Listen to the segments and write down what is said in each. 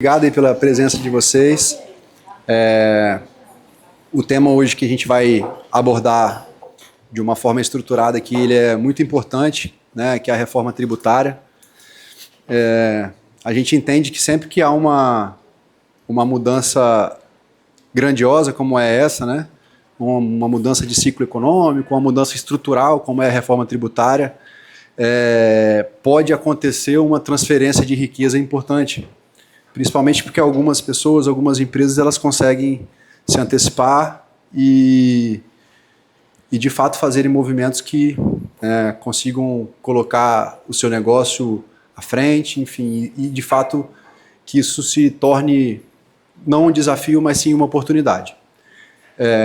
Obrigado aí pela presença de vocês. O tema hoje que a gente vai abordar de uma forma estruturada aqui, ele é muito importante, né, que é a reforma tributária. A gente entende que sempre que há uma mudança grandiosa como é essa, né, uma mudança de ciclo econômico, uma mudança estrutural como é a reforma tributária, pode acontecer uma transferência de riqueza importante, principalmente porque algumas pessoas, algumas empresas, elas conseguem se antecipar e de fato fazerem movimentos que consigam colocar o seu negócio à frente, enfim, e de fato que isso se torne não um desafio, mas sim uma oportunidade.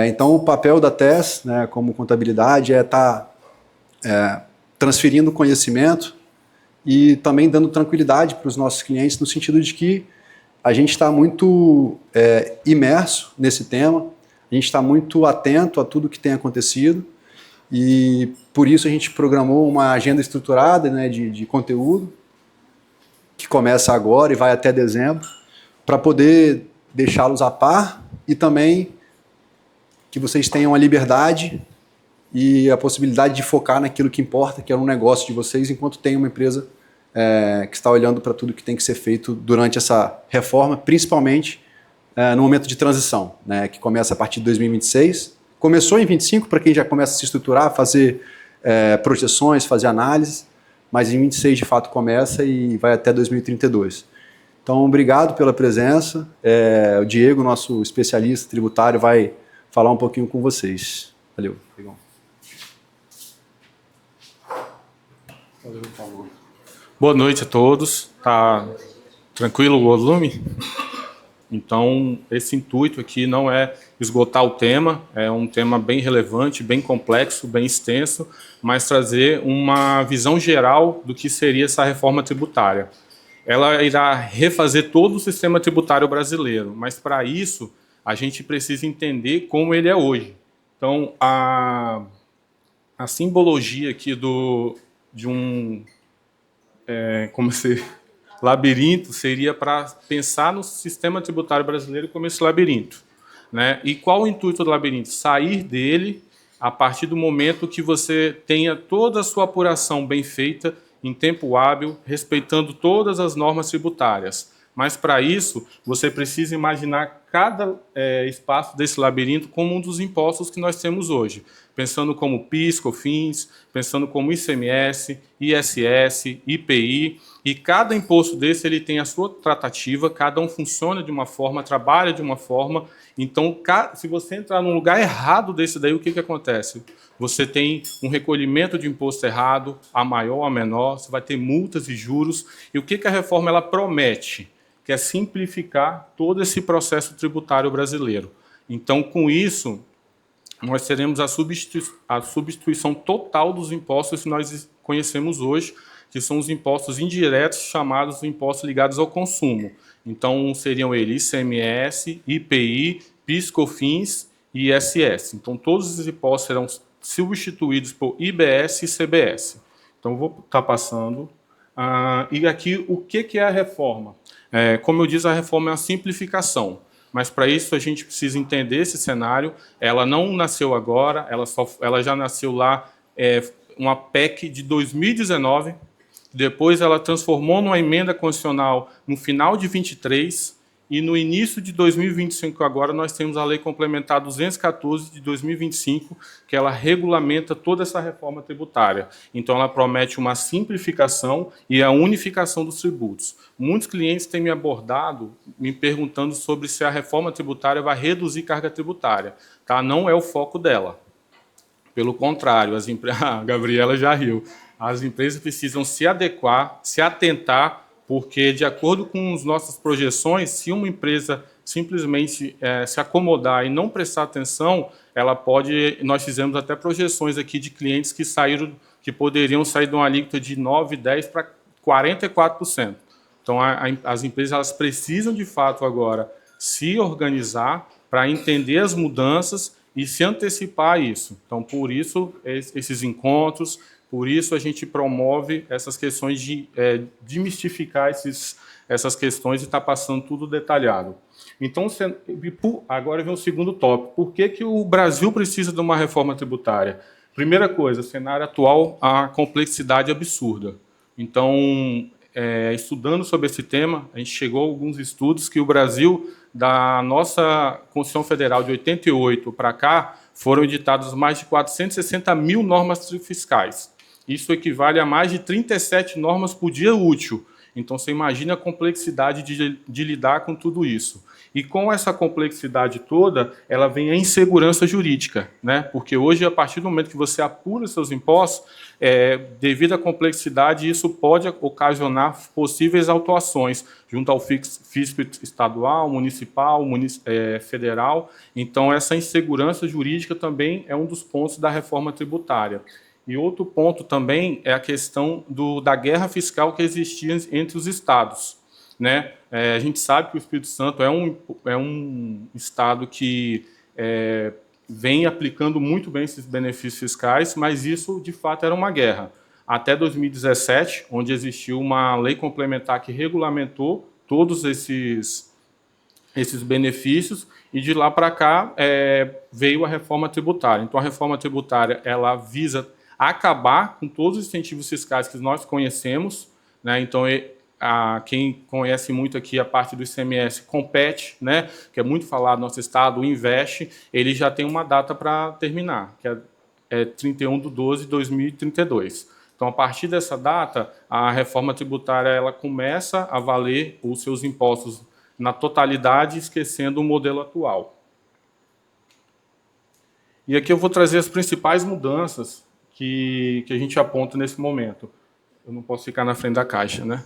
Então o papel da TES, né, como contabilidade, é estar transferindo conhecimento e também dando tranquilidade para os nossos clientes, no sentido de que a gente está muito imerso nesse tema, a gente está muito atento a tudo que tem acontecido e por isso a gente programou uma agenda estruturada, né, de conteúdo que começa agora e vai até dezembro, para poder deixá-los a par e também que vocês tenham a liberdade e a possibilidade de focar naquilo que importa, que é um negócio de vocês, enquanto tem uma empresa que está olhando para tudo que tem que ser feito durante essa reforma, principalmente no momento de transição, né, que começa a partir de 2026. Começou em 25 para quem já começa a se estruturar, fazer projeções, fazer análises, mas em 26 de fato começa e vai até 2032. Então, obrigado pela presença. O Diego, nosso especialista tributário, vai falar um pouquinho com vocês. Valeu. Valeu, por favor. Boa noite a todos. Tá tranquilo o volume? Então, esse intuito aqui não é esgotar o tema, é um tema bem relevante, bem complexo, bem extenso, mas trazer uma visão geral do que seria essa reforma tributária. Ela irá refazer todo o sistema tributário brasileiro, mas para isso a gente precisa entender como ele é hoje. Então, a simbologia aqui de um labirinto seria para pensar no sistema tributário brasileiro como esse labirinto, né? E qual o intuito do labirinto? Sair dele a partir do momento que você tenha toda a sua apuração bem feita, em tempo hábil, respeitando todas as normas tributárias. Mas, para isso, você precisa imaginar cada espaço desse labirinto como um dos impostos que nós temos hoje, pensando como PIS, COFINS, pensando como ICMS, ISS, IPI, e cada imposto desse ele tem a sua tratativa, cada um funciona de uma forma, trabalha de uma forma. Então, se você entrar num lugar errado desse daí, o que acontece? Você tem um recolhimento de imposto errado, a maior ou a menor, você vai ter multas e juros. E o que a reforma ela promete? Que é simplificar todo esse processo tributário brasileiro. Então, com isso, nós teremos a substituição total dos impostos que nós conhecemos hoje, que são os impostos indiretos, chamados impostos ligados ao consumo. Então, seriam eles ICMS, IPI, PIS, COFINS e ISS. Então, todos os impostos serão substituídos por IBS e CBS. Então, vou estar passando. E aqui, o que é a reforma? Como eu disse, a reforma é uma simplificação. Mas, para isso, a gente precisa entender esse cenário. Ela não nasceu agora, ela já nasceu lá, uma PEC de 2019, depois ela transformou numa emenda constitucional no final de 23, e no início de 2025, agora, nós temos a Lei Complementar 214 de 2025, que ela regulamenta toda essa reforma tributária. Então, ela promete uma simplificação e a unificação dos tributos. Muitos clientes têm me abordado, me perguntando sobre se a reforma tributária vai reduzir carga tributária. Tá? Não é o foco dela. Pelo contrário, a Gabriela já riu. As empresas precisam se adequar, se atentar, porque, de acordo com as nossas projeções, se uma empresa simplesmente se acomodar e não prestar atenção, ela pode... Nós fizemos até projeções aqui de clientes que poderiam sair de uma alíquota de 9%, 10% para 44%. Então, as empresas elas precisam, de fato, agora se organizar para entender as mudanças e se antecipar a isso. Então, por isso, esses encontros, Por isso a gente promove essas questões de demistificar essas questões e está passando tudo detalhado. Então, agora vem o segundo tópico. Por que o Brasil precisa de uma reforma tributária? Primeira coisa, cenário atual, a complexidade absurda. Então, estudando sobre esse tema, a gente chegou a alguns estudos que o Brasil, da nossa Constituição Federal de 88 para cá, foram editadas mais de 460 mil normas fiscais. Isso equivale a mais de 37 normas por dia útil. Então, você imagina a complexidade de lidar com tudo isso. E com essa complexidade toda, ela vem a insegurança jurídica, né? Porque hoje, a partir do momento que você apura seus impostos, devido à complexidade, isso pode ocasionar possíveis autuações junto ao fisco estadual, municipal, federal. Então, essa insegurança jurídica também é um dos pontos da reforma tributária. E outro ponto também é a questão da guerra fiscal que existia entre os estados, né? A gente sabe que o Espírito Santo é um estado que vem aplicando muito bem esses benefícios fiscais, mas isso, de fato, era uma guerra. Até 2017, onde existiu uma lei complementar que regulamentou todos esses benefícios, e de lá para cá veio a reforma tributária. Então, a reforma tributária ela visa acabar com todos os incentivos fiscais que nós conhecemos, né? Então, quem conhece muito aqui a parte do ICMS compete, né? Que é muito falado no nosso estado, o Investe, ele já tem uma data para terminar, que é 31/12/2032. Então, a partir dessa data, a reforma tributária ela começa a valer os seus impostos na totalidade, esquecendo o modelo atual. E aqui eu vou trazer as principais mudanças que a gente aponta nesse momento. Eu não posso ficar na frente da caixa, né?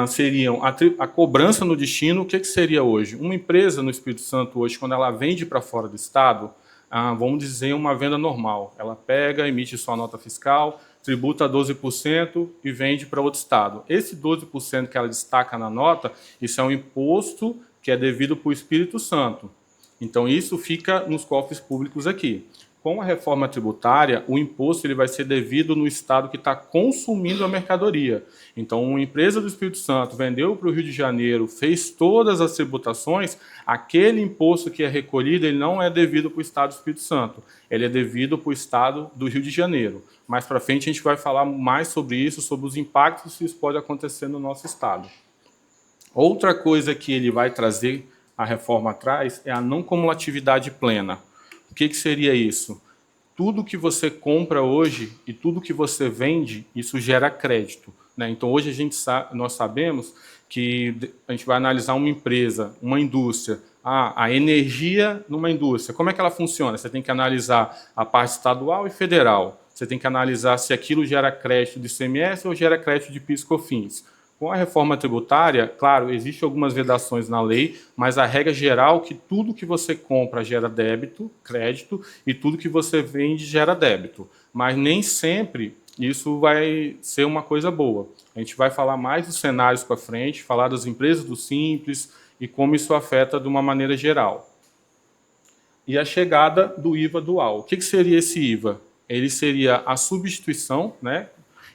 Seriam a cobrança no destino. O que seria hoje? Uma empresa no Espírito Santo hoje, quando ela vende para fora do estado, vamos dizer uma venda normal. Ela pega, emite sua nota fiscal, tributa 12% e vende para outro estado. Esse 12% que ela destaca na nota, isso é um imposto que é devido para o Espírito Santo. Então, isso fica nos cofres públicos aqui. Com a reforma tributária, o imposto ele vai ser devido no estado que está consumindo a mercadoria. Então, uma empresa do Espírito Santo vendeu para o Rio de Janeiro, fez todas as tributações, aquele imposto que é recolhido ele não é devido para o estado do Espírito Santo, ele é devido para o estado do Rio de Janeiro. Mais para frente a gente vai falar mais sobre isso, sobre os impactos que isso pode acontecer no nosso estado. Outra coisa que ele vai trazer, a reforma traz, é a não cumulatividade plena. O que seria isso? Tudo que você compra hoje e tudo que você vende, isso gera crédito, né? Então, hoje nós sabemos que a gente vai analisar uma empresa, uma indústria, a energia numa indústria. Como é que ela funciona? Você tem que analisar a parte estadual e federal. Você tem que analisar se aquilo gera crédito de ICMS ou gera crédito de PIS/COFINS. Com a reforma tributária, claro, existem algumas vedações na lei, mas a regra geral é que tudo que você compra gera débito, crédito, e tudo que você vende gera débito. Mas nem sempre isso vai ser uma coisa boa. A gente vai falar mais dos cenários para frente, falar das empresas do Simples e como isso afeta de uma maneira geral. E a chegada do IVA dual. O que seria esse IVA? Ele seria a substituição, né?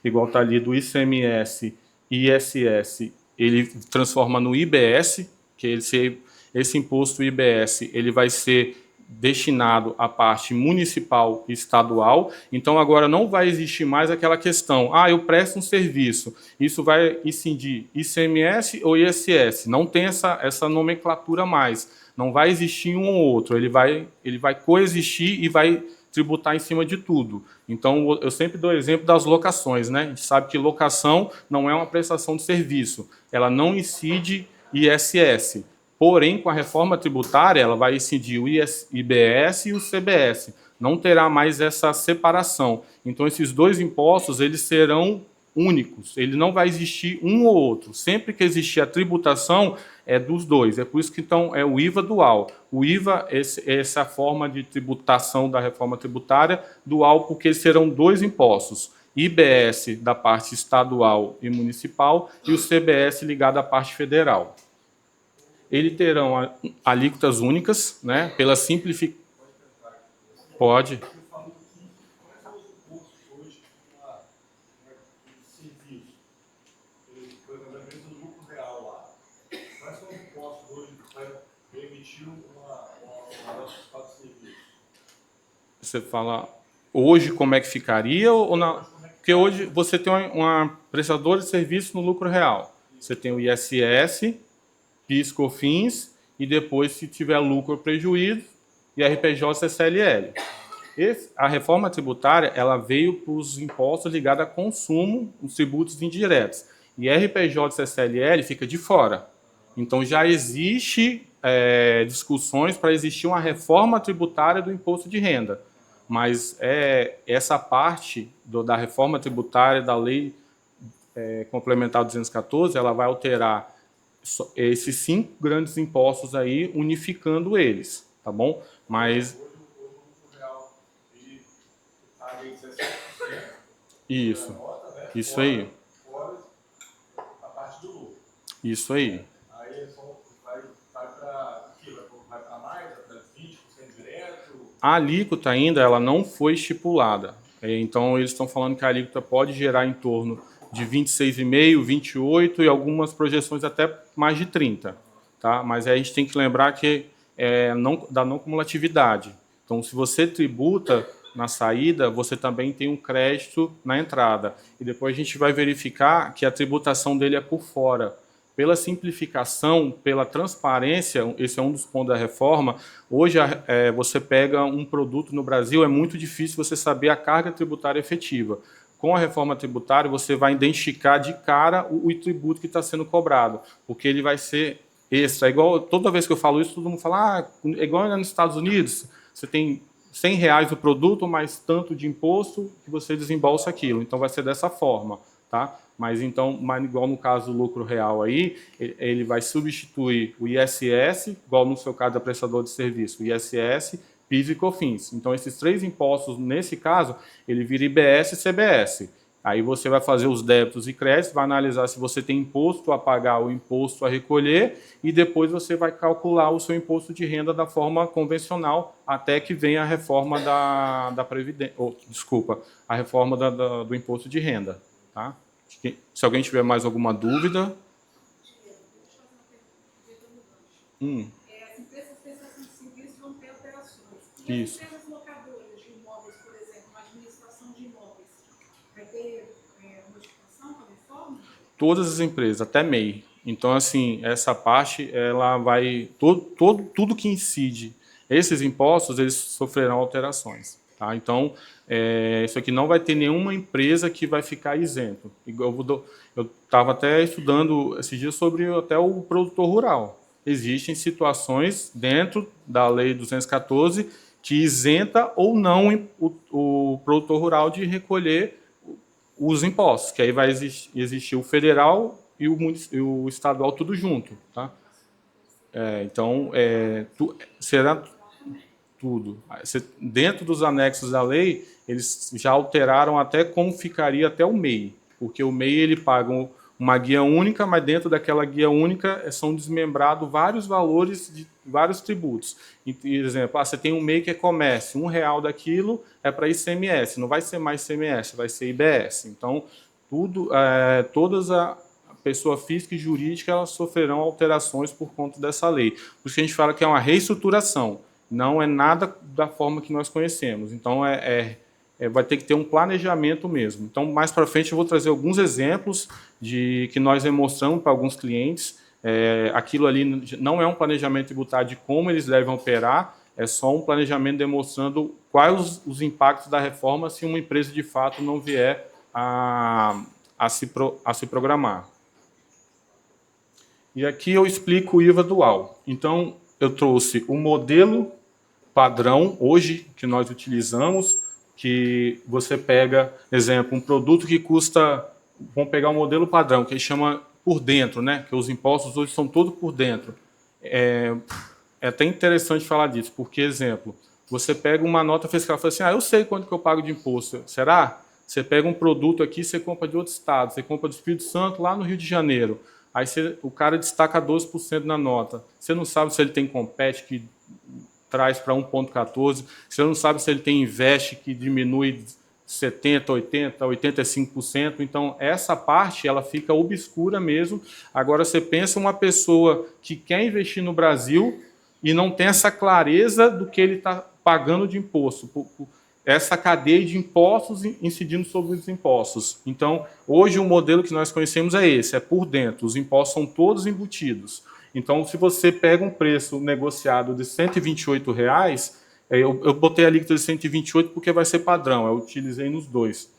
Igual está ali do ICMS e ISS, ele transforma no IBS, que esse imposto IBS ele vai ser destinado à parte municipal e estadual. Então, agora não vai existir mais aquela questão, eu presto um serviço, isso vai incidir ICMS ou ISS, não tem essa nomenclatura mais, não vai existir um ou outro, ele vai coexistir e vai tributar em cima de tudo. Então, eu sempre dou o exemplo das locações, né? A gente sabe que locação não é uma prestação de serviço, ela não incide ISS. Porém, com a reforma tributária, ela vai incidir o IBS e o CBS. Não terá mais essa separação. Então, esses dois impostos eles serão únicos. Ele não vai existir um ou outro. Sempre que existir a tributação, é dos dois. É por isso que, então, é o IVA dual. O IVA é essa forma de tributação da reforma tributária dual, porque serão dois impostos. IBS da parte estadual e municipal e o CBS ligado à parte federal. Eles terão alíquotas únicas, né, pela simplificação. Pode. Você fala hoje como é que ficaria ou não? Porque hoje você tem uma prestadora de serviço no lucro real. Você tem o ISS, PIS, COFINS e depois, se tiver lucro ou prejuízo, IRPJ e CCLL. A reforma tributária ela veio para os impostos ligados a consumo, os tributos indiretos. E IRPJ e CCLL fica de fora. Então já existe discussões para existir uma reforma tributária do imposto de renda. Mas essa parte da reforma tributária da lei complementar 214, ela vai alterar esses 5 grandes impostos aí, unificando eles, tá bom? Mas isso aí. Isso aí. A alíquota ainda ela não foi estipulada. Então, eles estão falando que a alíquota pode gerar em torno de 26,5%, 28% e algumas projeções até mais de 30%. Tá? Mas aí a gente tem que lembrar que da não cumulatividade. Então, se você tributa na saída, você também tem um crédito na entrada. E depois a gente vai verificar que a tributação dele é por fora. Pela simplificação, pela transparência, esse é um dos pontos da reforma. Hoje, você pega um produto no Brasil, é muito difícil você saber a carga tributária efetiva. Com a reforma tributária, você vai identificar de cara o tributo que está sendo cobrado, porque ele vai ser extra. Igual, toda vez que eu falo isso, todo mundo fala, é igual nos Estados Unidos, você tem R$100 o produto, mais tanto de imposto que você desembolsa aquilo. Então, vai ser dessa forma, tá? Mas igual no caso do lucro real aí, ele vai substituir o ISS, igual no seu caso da prestadora de serviço, o ISS, PIS e COFINS. Então, esses 3 impostos, nesse caso, ele vira IBS e CBS. Aí você vai fazer os débitos e créditos, vai analisar se você tem imposto a pagar ou imposto a recolher, e depois você vai calcular o seu imposto de renda da forma convencional, até que venha a reforma da Previdência, a reforma do imposto de renda, tá? Se alguém tiver mais alguma dúvida. As empresas de prestação de serviço vão ter alterações. E as empresas locadoras de imóveis, por exemplo, a administração de imóveis, vai ter modificação com a reforma? Todas as empresas, até MEI. Então, assim, essa parte, ela vai... Tudo que incide esses impostos, eles sofrerão alterações. Tá? Então, isso aqui não vai ter nenhuma empresa que vai ficar isento. Eu estava até estudando esses dias sobre até o produtor rural. Existem situações dentro da Lei 214 que isenta ou não o produtor rural de recolher os impostos, que aí vai existir o federal e o estadual tudo junto. Tá? Então, será... tudo. Dentro dos anexos da lei, eles já alteraram até como ficaria até o MEI, porque o MEI ele paga uma guia única, mas dentro daquela guia única são desmembrados vários valores de vários tributos. Por exemplo, você tem um MEI que é comércio, R$1 daquilo é para ICMS, não vai ser mais ICMS, vai ser IBS. Então, todas a pessoa física e jurídica elas sofrerão alterações por conta dessa lei. Por isso que a gente fala que é uma reestruturação. Não é nada da forma que nós conhecemos. Então, vai ter que ter um planejamento mesmo. Então, mais para frente, eu vou trazer alguns exemplos que nós demonstramos para alguns clientes. Aquilo ali não é um planejamento tributário de como eles devem operar, é só um planejamento demonstrando quais os impactos da reforma se uma empresa, de fato, não vier a se programar. E aqui eu explico o IVA dual. Então, eu trouxe o modelo padrão, hoje, que nós utilizamos, que você pega, exemplo, um produto que custa... Vamos pegar o modelo padrão, que a gente chama por dentro, né? Que os impostos hoje são todos por dentro. É até interessante falar disso, porque, exemplo, você pega uma nota fiscal e fala assim, eu sei quanto que eu pago de imposto. Será? Você pega um produto aqui, você compra de outro estado, você compra do Espírito Santo, lá no Rio de Janeiro. Aí o cara destaca 12% na nota. Você não sabe se ele tem Compete, que traz para 1,14%. Você não sabe se ele tem Invest, que diminui 70%, 80%, 85%. Então, essa parte ela fica obscura mesmo. Agora, você pensa uma pessoa que quer investir no Brasil e não tem essa clareza do que ele está pagando de imposto, essa cadeia de impostos incidindo sobre os impostos. Então, hoje o modelo que nós conhecemos é esse, é por dentro, os impostos são todos embutidos. Então, se você pega um preço negociado de R$ 128, eu botei a alíquota de 128 porque vai ser padrão, eu utilizei nos dois.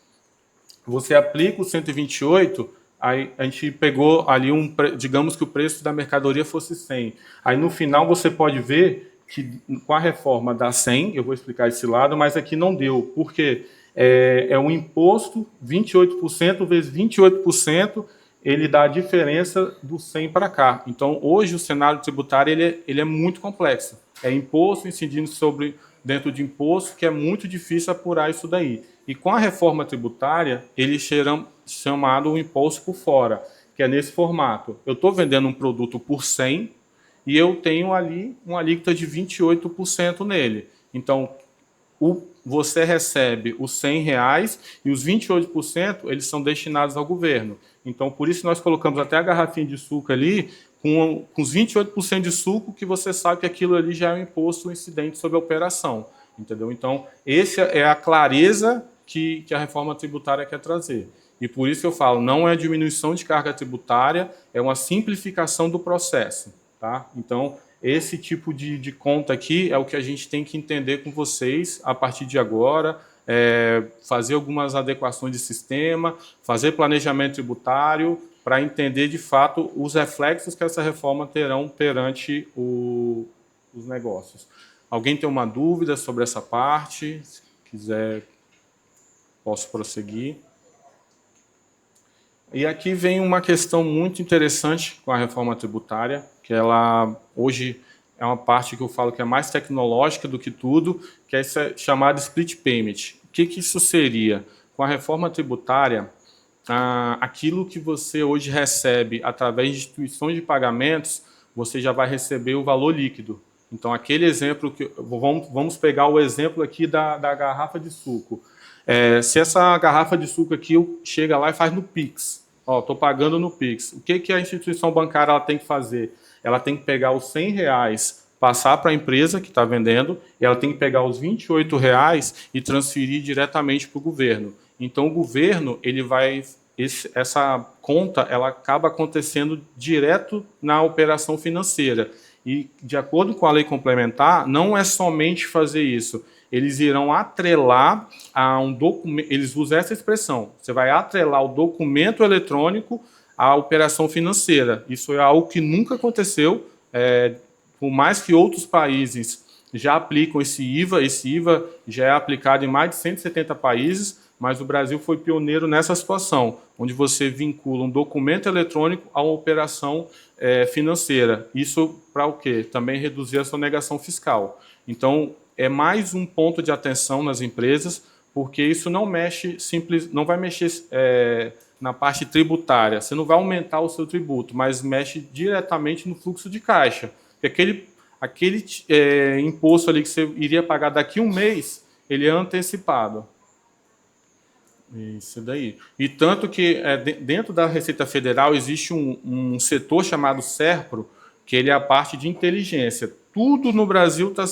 Você aplica o 128, aí a gente pegou ali digamos que o preço da mercadoria fosse 100. Aí no final você pode ver que com a reforma dá 100, eu vou explicar esse lado, mas aqui não deu, porque é um imposto, 28% vezes 28%, ele dá a diferença do 100 para cá. Então, hoje o cenário tributário ele é muito complexo. É imposto incidindo dentro de imposto, que é muito difícil apurar isso daí. E com a reforma tributária, eles chamado o imposto por fora, que é nesse formato. Eu estou vendendo um produto por 100 e eu tenho ali uma alíquota de 28% nele. Então, você recebe os R$ 100 e os 28% eles são destinados ao governo. Então, por isso nós colocamos até a garrafinha de suco ali, com os 28% de suco, que você sabe que aquilo ali já é um imposto incidente sobre a operação. Entendeu? Então, essa é a clareza que a reforma tributária quer trazer. E por isso que eu falo, não é diminuição de carga tributária, é uma simplificação do processo. Tá? Então, esse tipo de conta aqui é o que a gente tem que entender com vocês a partir de agora, fazer algumas adequações de sistema, fazer planejamento tributário para entender, de fato, os reflexos que essa reforma terão perante os negócios. Alguém tem uma dúvida sobre essa parte? Se quiser, posso prosseguir. E aqui vem uma questão muito interessante com a reforma tributária, que ela hoje é uma parte que eu falo que é mais tecnológica do que tudo, que é essa chamada split payment. O que isso seria? Com a reforma tributária, aquilo que você hoje recebe através de instituições de pagamentos, você já vai receber o valor líquido. Então, aquele exemplo que vamos pegar o exemplo aqui da garrafa de suco. Se essa garrafa de suco aqui chega lá e faz no Pix, estou pagando no Pix. O que a instituição bancária ela tem que fazer? Ela tem que pegar os R$ 100, passar para a empresa que está vendendo, e ela tem que pegar os R$ 28 e transferir diretamente para o governo. Então, o governo, essa conta ela acaba acontecendo direto na operação financeira. E, de acordo com a lei complementar, não é somente fazer isso. Eles irão atrelar a um documento, eles usam essa expressão, você vai atrelar o documento eletrônico à operação financeira. Isso é algo que nunca aconteceu, por mais que outros países já aplicam esse IVA já é aplicado em mais de 170 países, mas o Brasil foi pioneiro nessa situação, onde você vincula um documento eletrônico a uma operação financeira. Isso para o quê? Também reduzir a sonegação fiscal. Então, é mais um ponto de atenção nas empresas, porque isso não vai mexer na parte tributária. Você não vai aumentar o seu tributo, mas mexe diretamente no fluxo de caixa. Porque aquele imposto ali que você iria pagar daqui a um mês, ele é antecipado. Isso daí. E tanto que dentro da Receita Federal existe um setor chamado SERPRO, que ele é a parte de inteligência. Tudo no Brasil está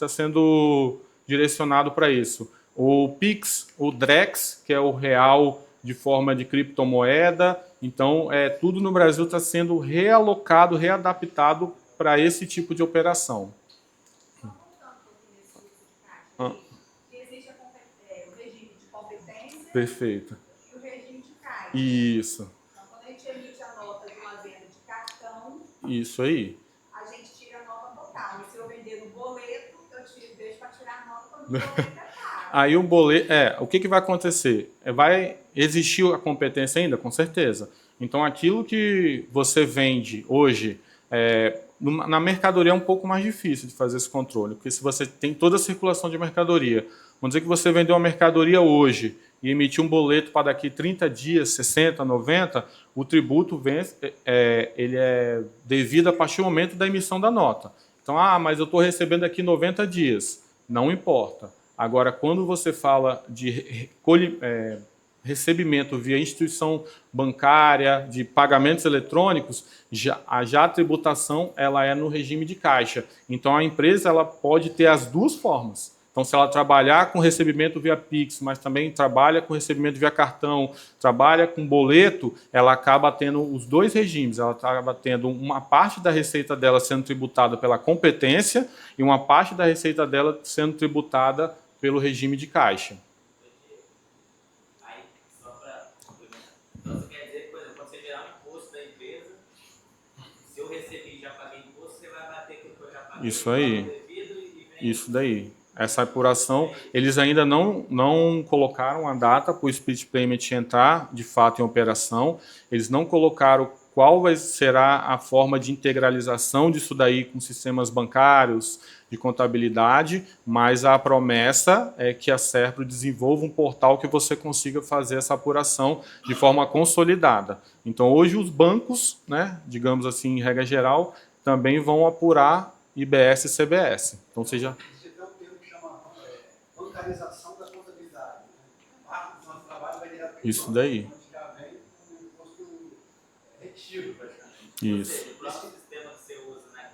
sendo direcionado para isso. O PIX, o DREX, que é o real de forma de criptomoeda. Então, tudo no Brasil está sendo realocado, readaptado para esse tipo de operação. Existe o regime de competência Perfeito. e o regime de caixa. Isso. Então, quando a gente emite a nota de uma venda de cartão, Isso aí. a gente tira a nota total. E se eu vender no boleto, eu deixo para tirar a nota quando o boleto é pago. Aí o boleto, o que vai acontecer? Vai existir a competência ainda? Com certeza. Então, aquilo que você vende hoje, na mercadoria é um pouco mais difícil de fazer esse controle, porque se você tem toda a circulação de mercadoria, vamos dizer que você vendeu uma mercadoria hoje e emitiu um boleto para daqui 30 dias, 60, 90, o tributo ele é devido a partir do momento da emissão da nota. Então, mas eu estou recebendo aqui 90 dias. Não importa. Agora, quando você fala de recebimento via instituição bancária, de pagamentos eletrônicos, já a tributação ela é no regime de caixa. Então, a empresa ela pode ter as duas formas. Então, se ela trabalhar com recebimento via Pix, mas também trabalha com recebimento via cartão, trabalha com boleto, ela acaba tendo os dois regimes. Ela acaba tendo uma parte da receita dela sendo tributada pela competência e uma parte da receita dela sendo tributada pelo regime de caixa. Aí, só para complementar. Então, você quer dizer que, por exemplo, quando você gerar um imposto da empresa, se eu recebi e já paguei imposto, você vai bater com o que eu já paguei. Isso aí. Isso daí. Essa apuração, eles ainda não colocaram a data para o split payment entrar, de fato, em operação. Eles não colocaram qual será a forma de integralização disso daí com sistemas bancários, de contabilidade, mas a promessa é que a Serpro desenvolva um portal que você consiga fazer essa apuração de forma consolidada. Então, hoje, os bancos, né, digamos assim, em regra geral, também vão apurar IBS e CBS. Então, seja... bancarização da contabilidade. Parte do nosso trabalho vai direto para isso daí. Já vem com um imposto retido, praticamente. Isso. O próprio sistema que você usa, né,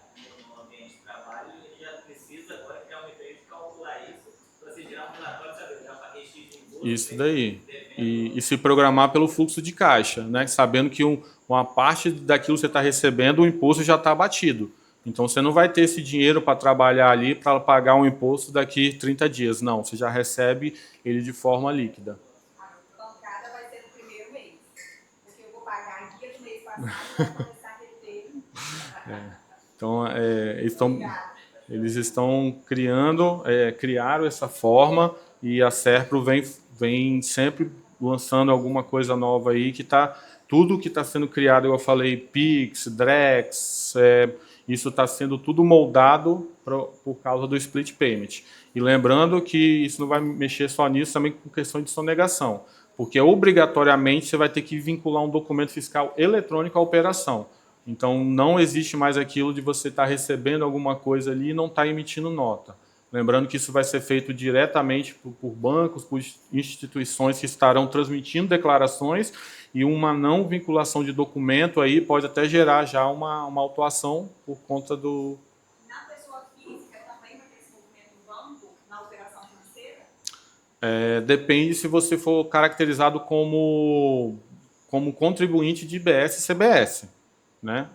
no ambiente de trabalho, ele já precisa agora criar um mecanismo de calcular isso para você gerar um relatório, sabe? Eu já paguei X de imposto. Isso daí. E se programar pelo fluxo de caixa, né? Sabendo que uma parte daquilo que você está recebendo, o imposto já está abatido. Então, você não vai ter esse dinheiro para trabalhar ali para pagar um imposto daqui 30 dias. Não, você já recebe ele de forma líquida. A bancada vai ser no primeiro mês. Porque eu vou pagar a guia do mês passado e vai começar a reter. Então, eles estão criaram essa forma e a Serpro vem sempre lançando alguma coisa nova aí que está... Tudo que está sendo criado, eu falei, Pix, Drex... isso está sendo tudo moldado por causa do split payment. E lembrando que isso não vai mexer só nisso, também com questão de sonegação. Porque obrigatoriamente você vai ter que vincular um documento fiscal eletrônico à operação. Então não existe mais aquilo de você estar recebendo alguma coisa ali e não estar emitindo nota. Lembrando que isso vai ser feito diretamente por bancos, por instituições que estarão transmitindo declarações, e uma não vinculação de documento aí pode até gerar já uma autuação por conta do... Na pessoa física também vai ter esse movimento do banco na operação financeira? Depende se você for caracterizado como contribuinte de IBS e CBS. Né?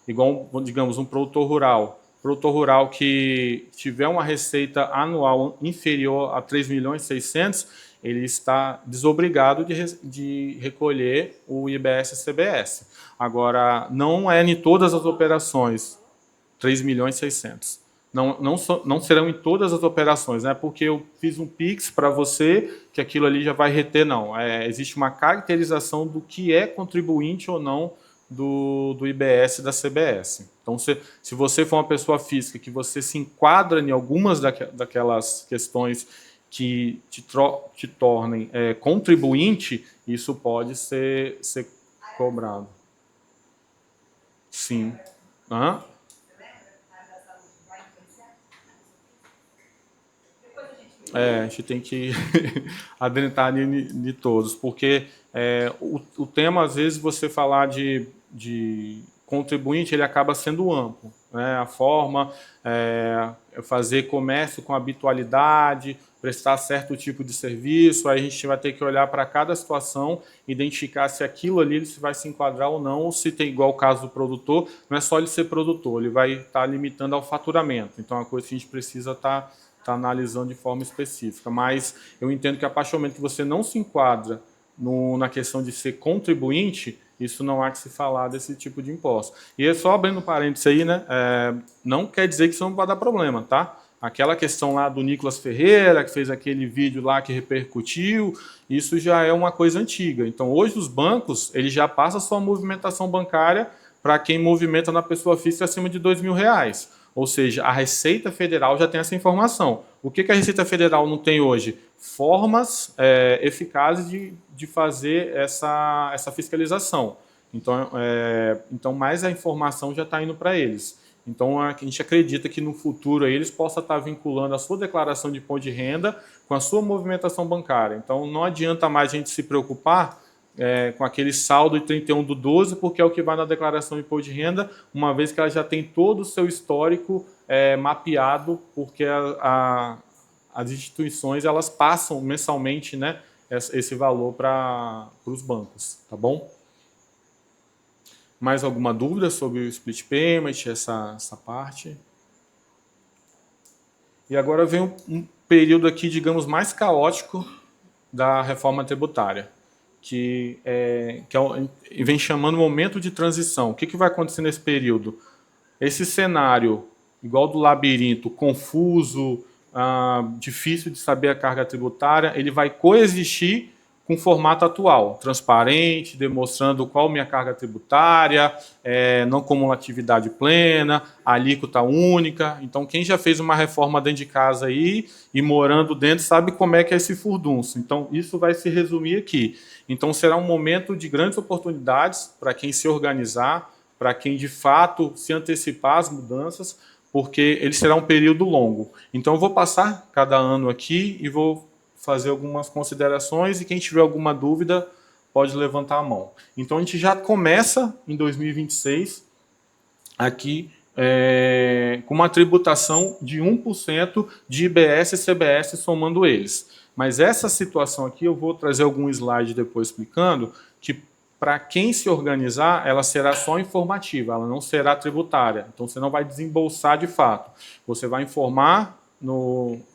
Igual, digamos, um produtor rural. Produtor rural que tiver uma receita anual inferior a 3.600.000, ele está desobrigado de recolher o IBS e CBS. Agora, não é em todas as operações 3.600.000. Não serão em todas as operações, né? Porque eu fiz um Pix para você, que aquilo ali já vai reter, não. Existe uma caracterização do que é contribuinte ou não do IBS e da CBS. Então, se você for uma pessoa física que você se enquadra em algumas daquelas questões que te tornem contribuinte, isso pode ser cobrado. Sim. Hã? A gente tem que adentrar de todos, porque o tema, às vezes, você falar de contribuinte, ele acaba sendo amplo. Né? A forma fazer comércio com habitualidade, prestar certo tipo de serviço, aí a gente vai ter que olhar para cada situação, identificar se aquilo ali se vai se enquadrar ou não, ou se tem, igual o caso do produtor, não é só ele ser produtor, ele vai estar limitando ao faturamento. Então, é uma coisa que a gente precisa estar analisando de forma específica. Mas eu entendo que a partir do momento que você não se enquadra na questão de ser contribuinte, isso não há que se falar desse tipo de imposto. E só abrindo parênteses aí, né, não quer dizer que isso não vai dar problema, tá? Aquela questão lá do Nicolas Ferreira, que fez aquele vídeo lá que repercutiu, isso já é uma coisa antiga. Então, hoje os bancos, eles já passam a sua movimentação bancária para quem movimenta na pessoa física acima de R$2.000. Ou seja, a Receita Federal já tem essa informação. O que a Receita Federal não tem hoje? Formas eficazes de fazer essa fiscalização. Então, mais a informação já está indo para eles. Então, a gente acredita que no futuro aí, eles possam estar vinculando a sua declaração de imposto de renda com a sua movimentação bancária. Então, não adianta mais a gente se preocupar com aquele saldo de 31/12, porque é o que vai na declaração de imposto de renda, uma vez que ela já tem todo o seu histórico mapeado, porque as instituições elas passam mensalmente, né, esse valor para os bancos, tá bom? Mais alguma dúvida sobre o split payment, essa parte? E agora vem um período aqui, digamos, mais caótico da reforma tributária, que vem chamando momento de transição. O que vai acontecer nesse período? Esse cenário, igual do labirinto, confuso, difícil de saber a carga tributária, ele vai coexistir com o formato atual, transparente, demonstrando qual minha carga tributária, não cumulatividade plena, alíquota única. Então, quem já fez uma reforma dentro de casa aí e morando dentro sabe como é que é esse furdunço. Então, isso vai se resumir aqui. Então, será um momento de grandes oportunidades para quem se organizar, para quem, de fato, se antecipar às mudanças, porque ele será um período longo. Então, eu vou passar cada ano aqui e vou fazer algumas considerações e quem tiver alguma dúvida pode levantar a mão. Então, a gente já começa em 2026 aqui com uma tributação de 1% de IBS e CBS somando eles. Mas essa situação aqui, eu vou trazer algum slide depois explicando, que para quem se organizar, ela será só informativa, ela não será tributária. Então, você não vai desembolsar de fato. Você vai informar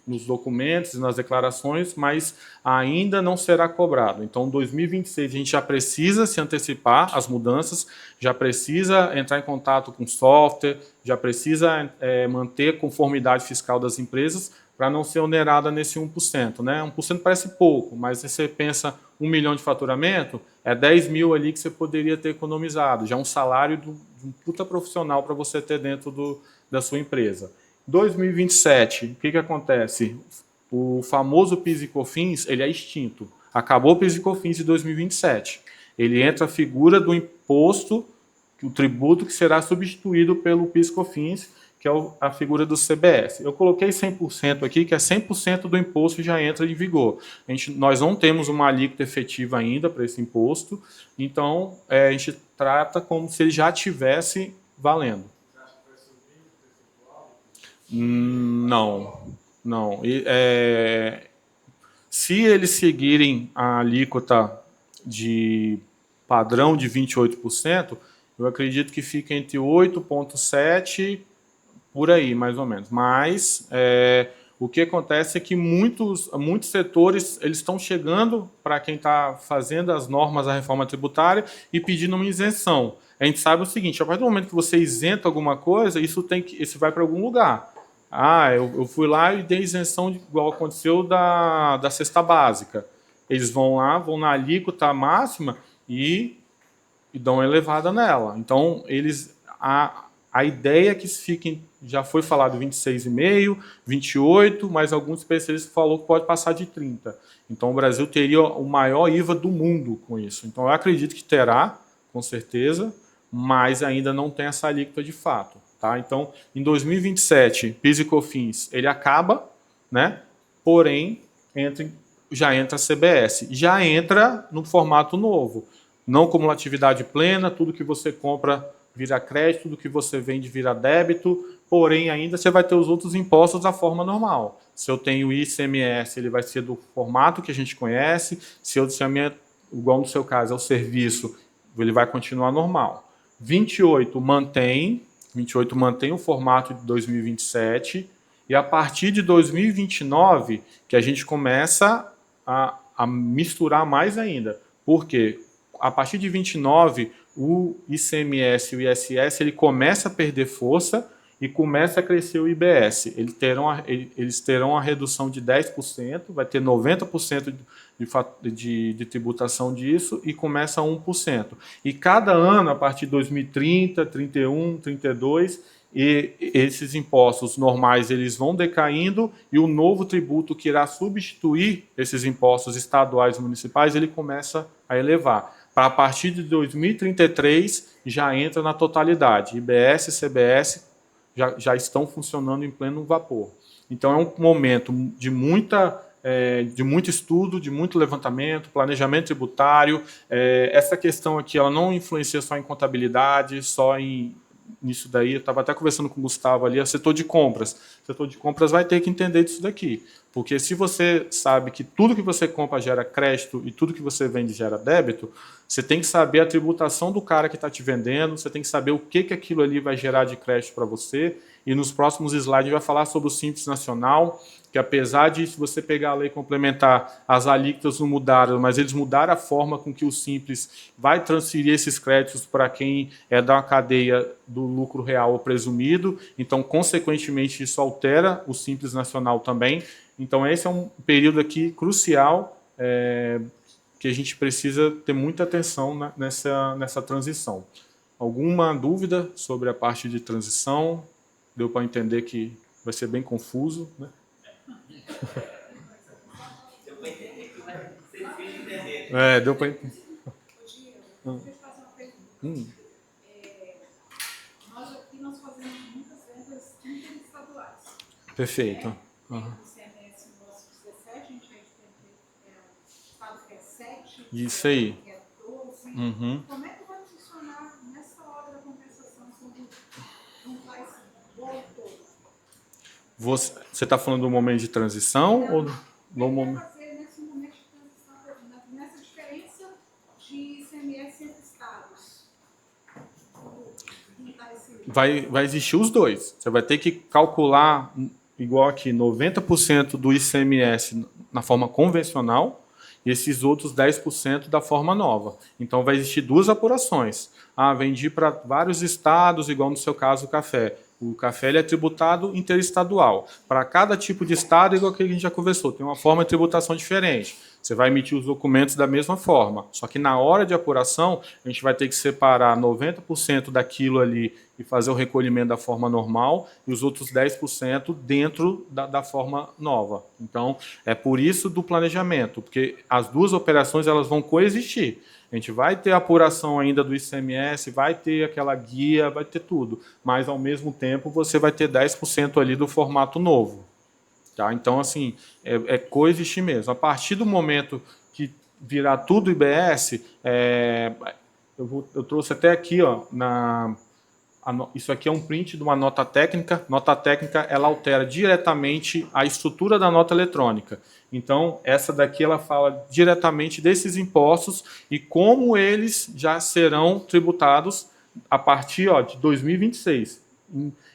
nos documentos e nas declarações, mas ainda não será cobrado. Então, 2026, a gente já precisa se antecipar às mudanças, já precisa entrar em contato com software, já precisa manter conformidade fiscal das empresas para não ser onerada nesse 1%. Né? 1% parece pouco, mas se você pensa 1 milhão de faturamento, é 10 mil ali que você poderia ter economizado, já um salário de um puta profissional para você ter dentro da sua empresa. 2027, o que acontece? O famoso PIS e COFINS, ele é extinto. Acabou o PIS e COFINS de 2027. Ele entra a figura do imposto, o tributo que será substituído pelo PIS e COFINS, que é a figura do CBS. Eu coloquei 100% aqui, que é 100% do imposto já entra em vigor. Nós não temos uma alíquota efetiva ainda para esse imposto, então a gente trata como se ele já estivesse valendo. Não. Se eles seguirem a alíquota de padrão de 28%, eu acredito que fica entre 8,7% por aí, mais ou menos. Mas o que acontece é que muitos setores eles estão chegando para quem está fazendo as normas da reforma tributária e pedindo uma isenção. A gente sabe o seguinte: a partir do momento que você isenta alguma coisa, isso vai para algum lugar. Eu fui lá e dei isenção, igual aconteceu da cesta básica. Eles vão lá, vão na alíquota máxima e dão uma elevada nela. Então, a ideia é que fiquem, já foi falado 26,5%, 28%, mas alguns especialistas falaram que pode passar de 30%. Então, o Brasil teria o maior IVA do mundo com isso. Então, eu acredito que terá, com certeza, mas ainda não tem essa alíquota de fato. Tá? Então, em 2027, PIS e COFINS, ele acaba, né? Porém, já entra a CBS. Já entra no formato novo. Não cumulatividade plena, tudo que você compra vira crédito, tudo que você vende vira débito, porém, ainda você vai ter os outros impostos da forma normal. Se eu tenho ICMS, ele vai ser do formato que a gente conhece. Se eu disser, igual no seu caso, é o serviço, ele vai continuar normal. 28 mantém o formato de 2027 e a partir de 2029 que a gente começa a misturar mais ainda. Por quê? A partir de 29, o ICMS e o ISS ele começa a perder força e começa a crescer o IBS. Eles terão a redução de 10%, vai ter 90% de tributação disso e começa a 1%. E cada ano, a partir de 2030, 31, 32, e esses impostos normais eles vão decaindo e o novo tributo que irá substituir esses impostos estaduais e municipais, ele começa a elevar. Para a partir de 2033 já entra na totalidade, IBS, CBS, já estão funcionando em pleno vapor. Então, é um momento de muito estudo, de muito levantamento, planejamento tributário. Essa questão aqui ela não influencia só em contabilidade, nisso daí. Eu estava até conversando com o Gustavo ali, é o setor de compras. O setor de compras vai ter que entender disso daqui. Porque se você sabe que tudo que você compra gera crédito e tudo que você vende gera débito, você tem que saber a tributação do cara que está te vendendo, você tem que saber o que aquilo ali vai gerar de crédito para você. E nos próximos slides vai falar sobre o Simples Nacional, que apesar de, se você pegar a lei complementar, as alíquotas não mudaram, mas eles mudaram a forma com que o Simples vai transferir esses créditos para quem é da cadeia do lucro real ou presumido. Então, consequentemente, isso altera o Simples Nacional também. Então, esse é um período aqui crucial que a gente precisa ter muita atenção nessa transição. Alguma dúvida sobre a parte de transição? Deu para entender que vai ser bem confuso, né? Deu para entender que vai ser difícil de entender. Deu para entender. Deixa eu te fazer uma pergunta. Nós fazemos muitas vendas interestaduais. Perfeito. O ICMS nosso 17, a gente tem estado que é 7, Isso aí. que é 12. Como é que vai funcionar nessa hora da compensação sobre juntar esse bolo todo? Você está falando do momento de transição ou no momento? Fazer nesse momento de transição, nessa diferença de ICMS entre estados? Vai existir os dois. Você vai ter que calcular, igual aqui, 90% do ICMS na forma convencional e esses outros 10% da forma nova. Então, vai existir duas apurações. Vendi para vários estados, igual no seu caso o café. O café ele é tributado interestadual. Para cada tipo de estado, igual que a gente já conversou, tem uma forma de tributação diferente. Você vai emitir os documentos da mesma forma. Só que na hora de apuração, a gente vai ter que separar 90% daquilo ali e fazer o recolhimento da forma normal e os outros 10% dentro da forma nova. Então, é por isso do planejamento, porque as duas operações elas vão coexistir. A gente vai ter a apuração ainda do ICMS, vai ter aquela guia, vai ter tudo. Mas, ao mesmo tempo, você vai ter 10% ali do formato novo. Tá? Então, assim, é coexistir mesmo. A partir do momento que virar tudo IBS, eu trouxe até aqui, ó, isso aqui é um print de uma nota técnica. Nota técnica, ela altera diretamente a estrutura da nota eletrônica. Então, essa daqui ela fala diretamente desses impostos e como eles já serão tributados a partir de 2026.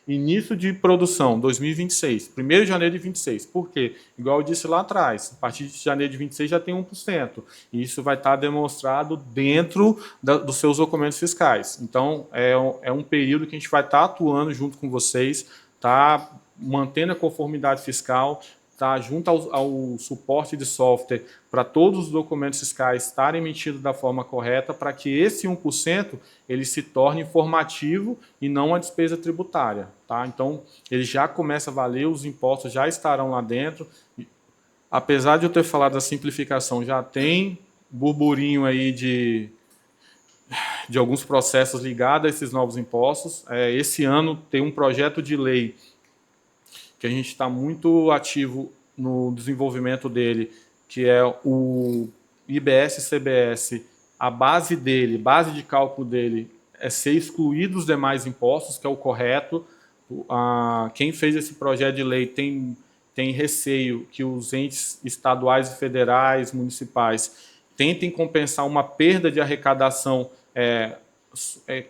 Início de produção, 2026. 1º de janeiro de 26. Por quê? Igual eu disse lá atrás, a partir de janeiro de 26 já tem 1%. E isso vai estar demonstrado dentro dos seus documentos fiscais. Então, é um período que a gente vai estar atuando junto com vocês, tá mantendo a conformidade fiscal, tá junto ao suporte de software para todos os documentos fiscais estarem emitidos da forma correta, para que esse 1% ele se torne informativo e não a despesa tributária. Tá? Então, ele já começa a valer, os impostos já estarão lá dentro. Apesar de eu ter falado da simplificação, já tem burburinho aí de alguns processos ligados a esses novos impostos. Esse ano tem um projeto de lei que a gente está muito ativo no desenvolvimento dele, que é o IBS-CBS. A base dele, base de cálculo dele, é ser excluído os demais impostos, que é o correto. Quem fez esse projeto de lei tem receio que os entes estaduais e federais, municipais, tentem compensar uma perda de arrecadação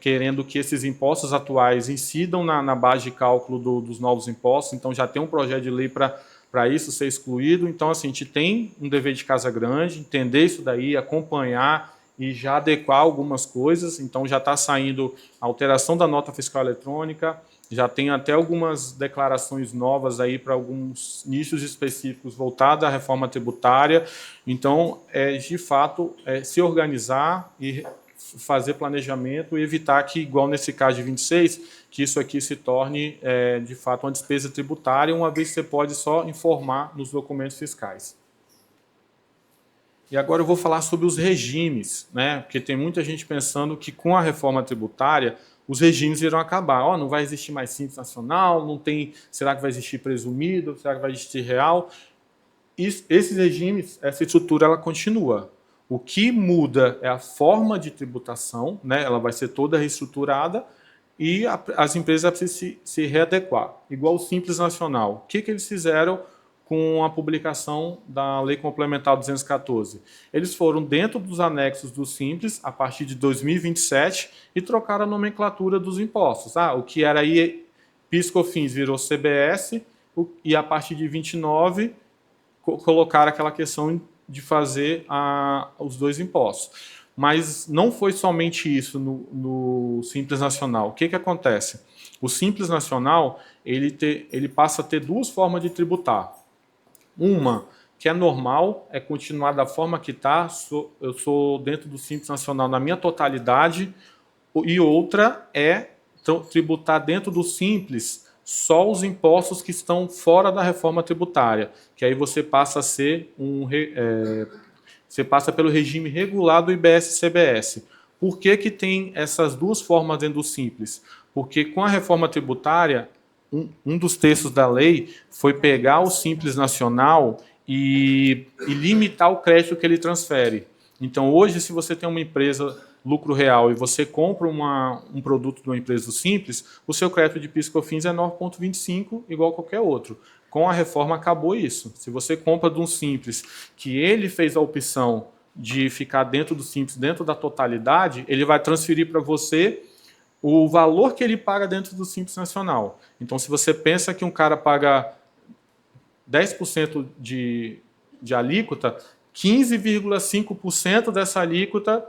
querendo que esses impostos atuais incidam na base de cálculo dos novos impostos. Então, já tem um projeto de lei para isso ser excluído. Então, assim, a gente tem um dever de casa grande, entender isso daí, acompanhar e já adequar algumas coisas. Então, já está saindo a alteração da nota fiscal eletrônica, já tem até algumas declarações novas aí para alguns nichos específicos voltados à reforma tributária. Então, de fato, se organizar e fazer planejamento e evitar que, igual nesse caso de 26, que isso aqui se torne, de fato, uma despesa tributária, uma vez que você pode só informar nos documentos fiscais. E agora eu vou falar sobre os regimes, né? Porque tem muita gente pensando que com a reforma tributária os regimes irão acabar. Não vai existir mais Simples Nacional, não tem. Será que vai existir presumido? Será que vai existir real? Esses regimes, essa estrutura, ela continua. O que muda é a forma de tributação, né? Ela vai ser toda reestruturada e as empresas precisam se readequar. Igual o Simples Nacional. O que eles fizeram com a publicação da Lei Complementar 214? Eles foram dentro dos anexos do Simples a partir de 2027 e trocaram a nomenclatura dos impostos. O que era aí PIS/COFINS virou CBS e a partir de 29 colocaram aquela questão de fazer os dois impostos. Mas não foi somente isso no Simples Nacional. O que acontece? O Simples Nacional ele passa a ter duas formas de tributar. Uma, que é normal, é continuar da forma que está, eu sou dentro do Simples Nacional na minha totalidade, e outra é tributar dentro do Simples só os impostos que estão fora da reforma tributária, que aí você passa a ser você passa pelo regime regular do IBS-CBS. Por que tem essas duas formas dentro do Simples? Porque com a reforma tributária, um dos textos da lei foi pegar o Simples Nacional e limitar o crédito que ele transfere. Então, hoje, se você tem uma empresa lucro real e você compra um produto de uma empresa do Simples, o seu crédito de PIS/COFINS é 9,25, igual a qualquer outro. Com a reforma acabou isso. Se você compra de um Simples que ele fez a opção de ficar dentro do Simples, dentro da totalidade, ele vai transferir para você o valor que ele paga dentro do Simples Nacional. Então, se você pensa que um cara paga 10% de alíquota, 15,5% dessa alíquota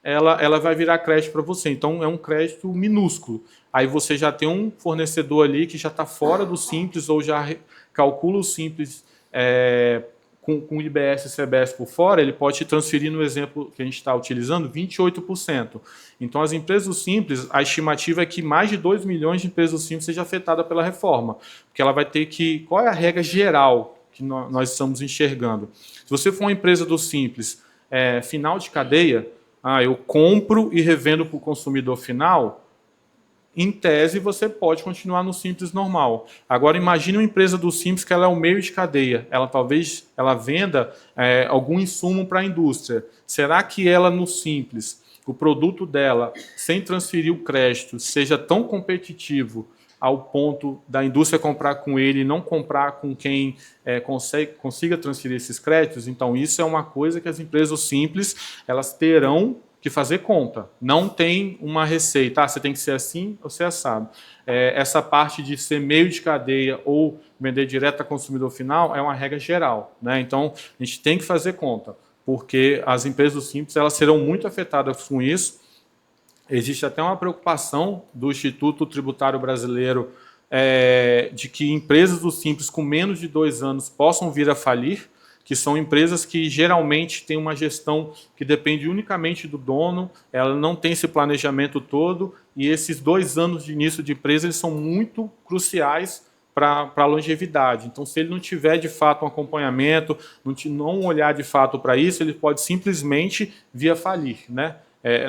ela vai virar crédito para você. Então, é um crédito minúsculo. Aí você já tem um fornecedor ali que já está fora do Simples ou já calcula o Simples com o IBS e CBS por fora, ele pode te transferir, no exemplo que a gente está utilizando, 28%. Então, as empresas do Simples, a estimativa é que mais de 2 milhões de empresas do Simples sejam afetadas pela reforma. Porque ela vai ter que... Qual é a regra geral que nós estamos enxergando? Se você for uma empresa do Simples, final de cadeia, eu compro e revendo para o consumidor final, em tese, você pode continuar no Simples normal. Agora, imagine uma empresa do Simples que ela é o meio de cadeia. Talvez ela venda algum insumo para a indústria. Será que ela, no Simples, o produto dela, sem transferir o crédito, seja tão competitivo ao ponto da indústria comprar com ele e não comprar com quem consiga transferir esses créditos? Então, isso é uma coisa que as empresas do Simples elas terão que fazer conta. Não tem uma receita. Você tem que ser assim ou ser assado. Essa parte de ser meio de cadeia ou vender direto ao consumidor final é uma regra geral, né? Então, a gente tem que fazer conta, porque as empresas do Simples elas serão muito afetadas com isso. Existe até uma preocupação do Instituto Tributário Brasileiro de que empresas do Simples com menos de 2 anos possam vir a falir, que são empresas que geralmente têm uma gestão que depende unicamente do dono, ela não tem esse planejamento todo, e esses 2 anos de início de empresa eles são muito cruciais para a longevidade. Então, se ele não tiver de fato um acompanhamento, não olhar de fato para isso, ele pode simplesmente vir a falir, né?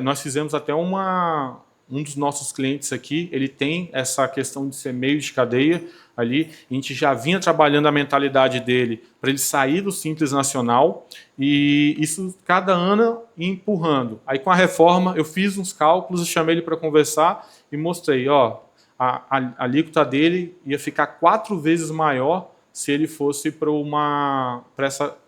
Nós fizemos até um dos nossos clientes aqui, ele tem essa questão de ser meio de cadeia ali, a gente já vinha trabalhando a mentalidade dele para ele sair do Simples Nacional, e isso cada ano ia empurrando. Aí com a reforma eu fiz uns cálculos, chamei ele para conversar e mostrei, a alíquota dele ia ficar 4 vezes maior se ele fosse para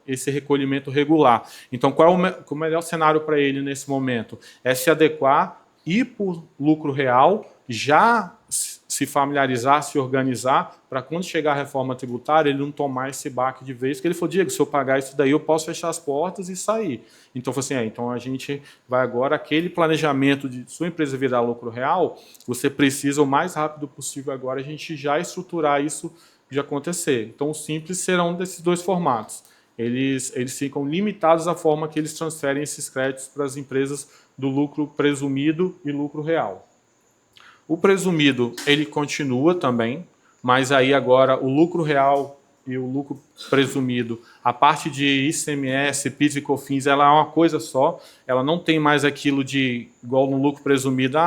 esse recolhimento regular. Então, qual é o melhor cenário para ele nesse momento? É se adequar, ir por lucro real, já se familiarizar, se organizar, para quando chegar a reforma tributária, ele não tomar esse baque de vez, que ele falou, Diego, se eu pagar isso daí, eu posso fechar as portas e sair. Então, foi assim, então a gente vai agora, aquele planejamento de sua empresa virar lucro real, você precisa o mais rápido possível agora a gente já estruturar isso de acontecer. Então, os Simples serão desses 2 formatos. Eles ficam limitados à forma que eles transferem esses créditos para as empresas do lucro presumido e lucro real. O presumido, ele continua também, mas aí agora o lucro real e o lucro presumido, a parte de ICMS, PIS e COFINS, ela é uma coisa só, ela não tem mais aquilo de, igual no lucro presumido,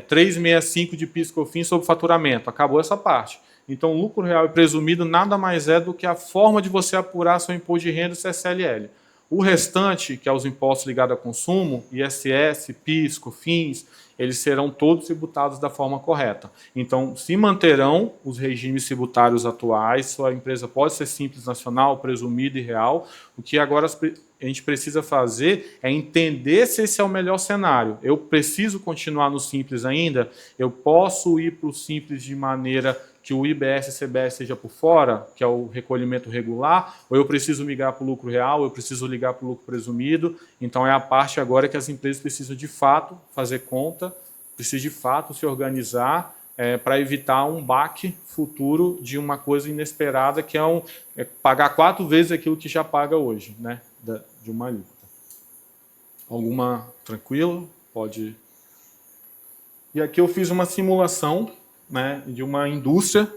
365 de PIS e COFINS sobre faturamento, acabou essa parte. Então, o lucro real e presumido nada mais é do que a forma de você apurar seu imposto de renda e CSLL. O restante, que é os impostos ligados a consumo, ISS, PIS, COFINS, eles serão todos tributados da forma correta. Então, se manterão os regimes tributários atuais, sua empresa pode ser simples nacional, presumida e real. O que agora a gente precisa fazer é entender se esse é o melhor cenário. Eu preciso continuar no simples ainda? Eu posso ir para o simples de maneira que o IBS e CBS seja por fora, que é o recolhimento regular, ou eu preciso migrar para o lucro real, eu preciso ligar para o lucro presumido. Então, é a parte agora que as empresas precisam, de fato, fazer conta, precisam, de fato, se organizar para evitar um baque futuro de uma coisa inesperada, que é pagar 4 vezes aquilo que já paga hoje, né, de uma alíquota. Alguma tranquilo? Pode. E aqui eu fiz uma simulação, né, de uma indústria,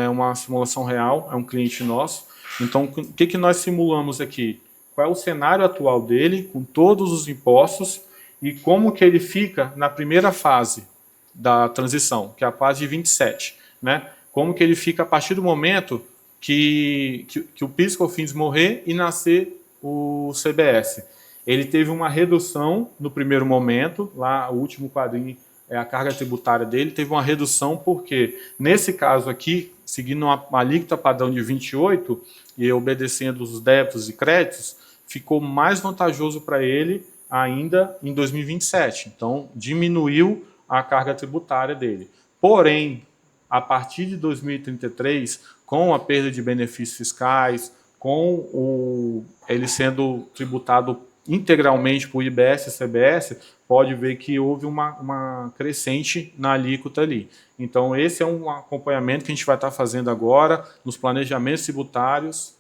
uma simulação real, é um cliente nosso. Então, o que nós simulamos aqui? Qual é o cenário atual dele, com todos os impostos, e como que ele fica na primeira fase da transição, que é a fase de 27. Né? Como que ele fica a partir do momento que o PIS e COFINS morrer e nascer o CBS. Ele teve uma redução no primeiro momento, lá o último quadrinho, a carga tributária dele teve uma redução, porque nesse caso aqui, seguindo uma alíquota padrão de 28 e obedecendo os débitos e créditos, ficou mais vantajoso para ele ainda em 2027. Então, diminuiu a carga tributária dele. Porém, a partir de 2033, com a perda de benefícios fiscais, com ele sendo tributado integralmente por IBS e CBS, pode ver que houve uma crescente na alíquota ali. Então, esse é um acompanhamento que a gente vai estar fazendo agora, nos planejamentos tributários.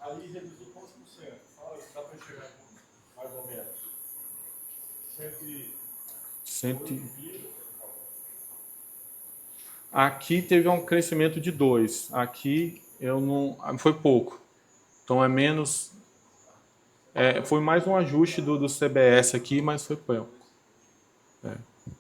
Ali reduziu quantos por cento? Fala, dá para chegar mais ou menos. 100. Aqui teve um crescimento de 2. Aqui eu não, foi pouco. Então é menos. Foi mais um ajuste do CBS aqui, mas foi pouco.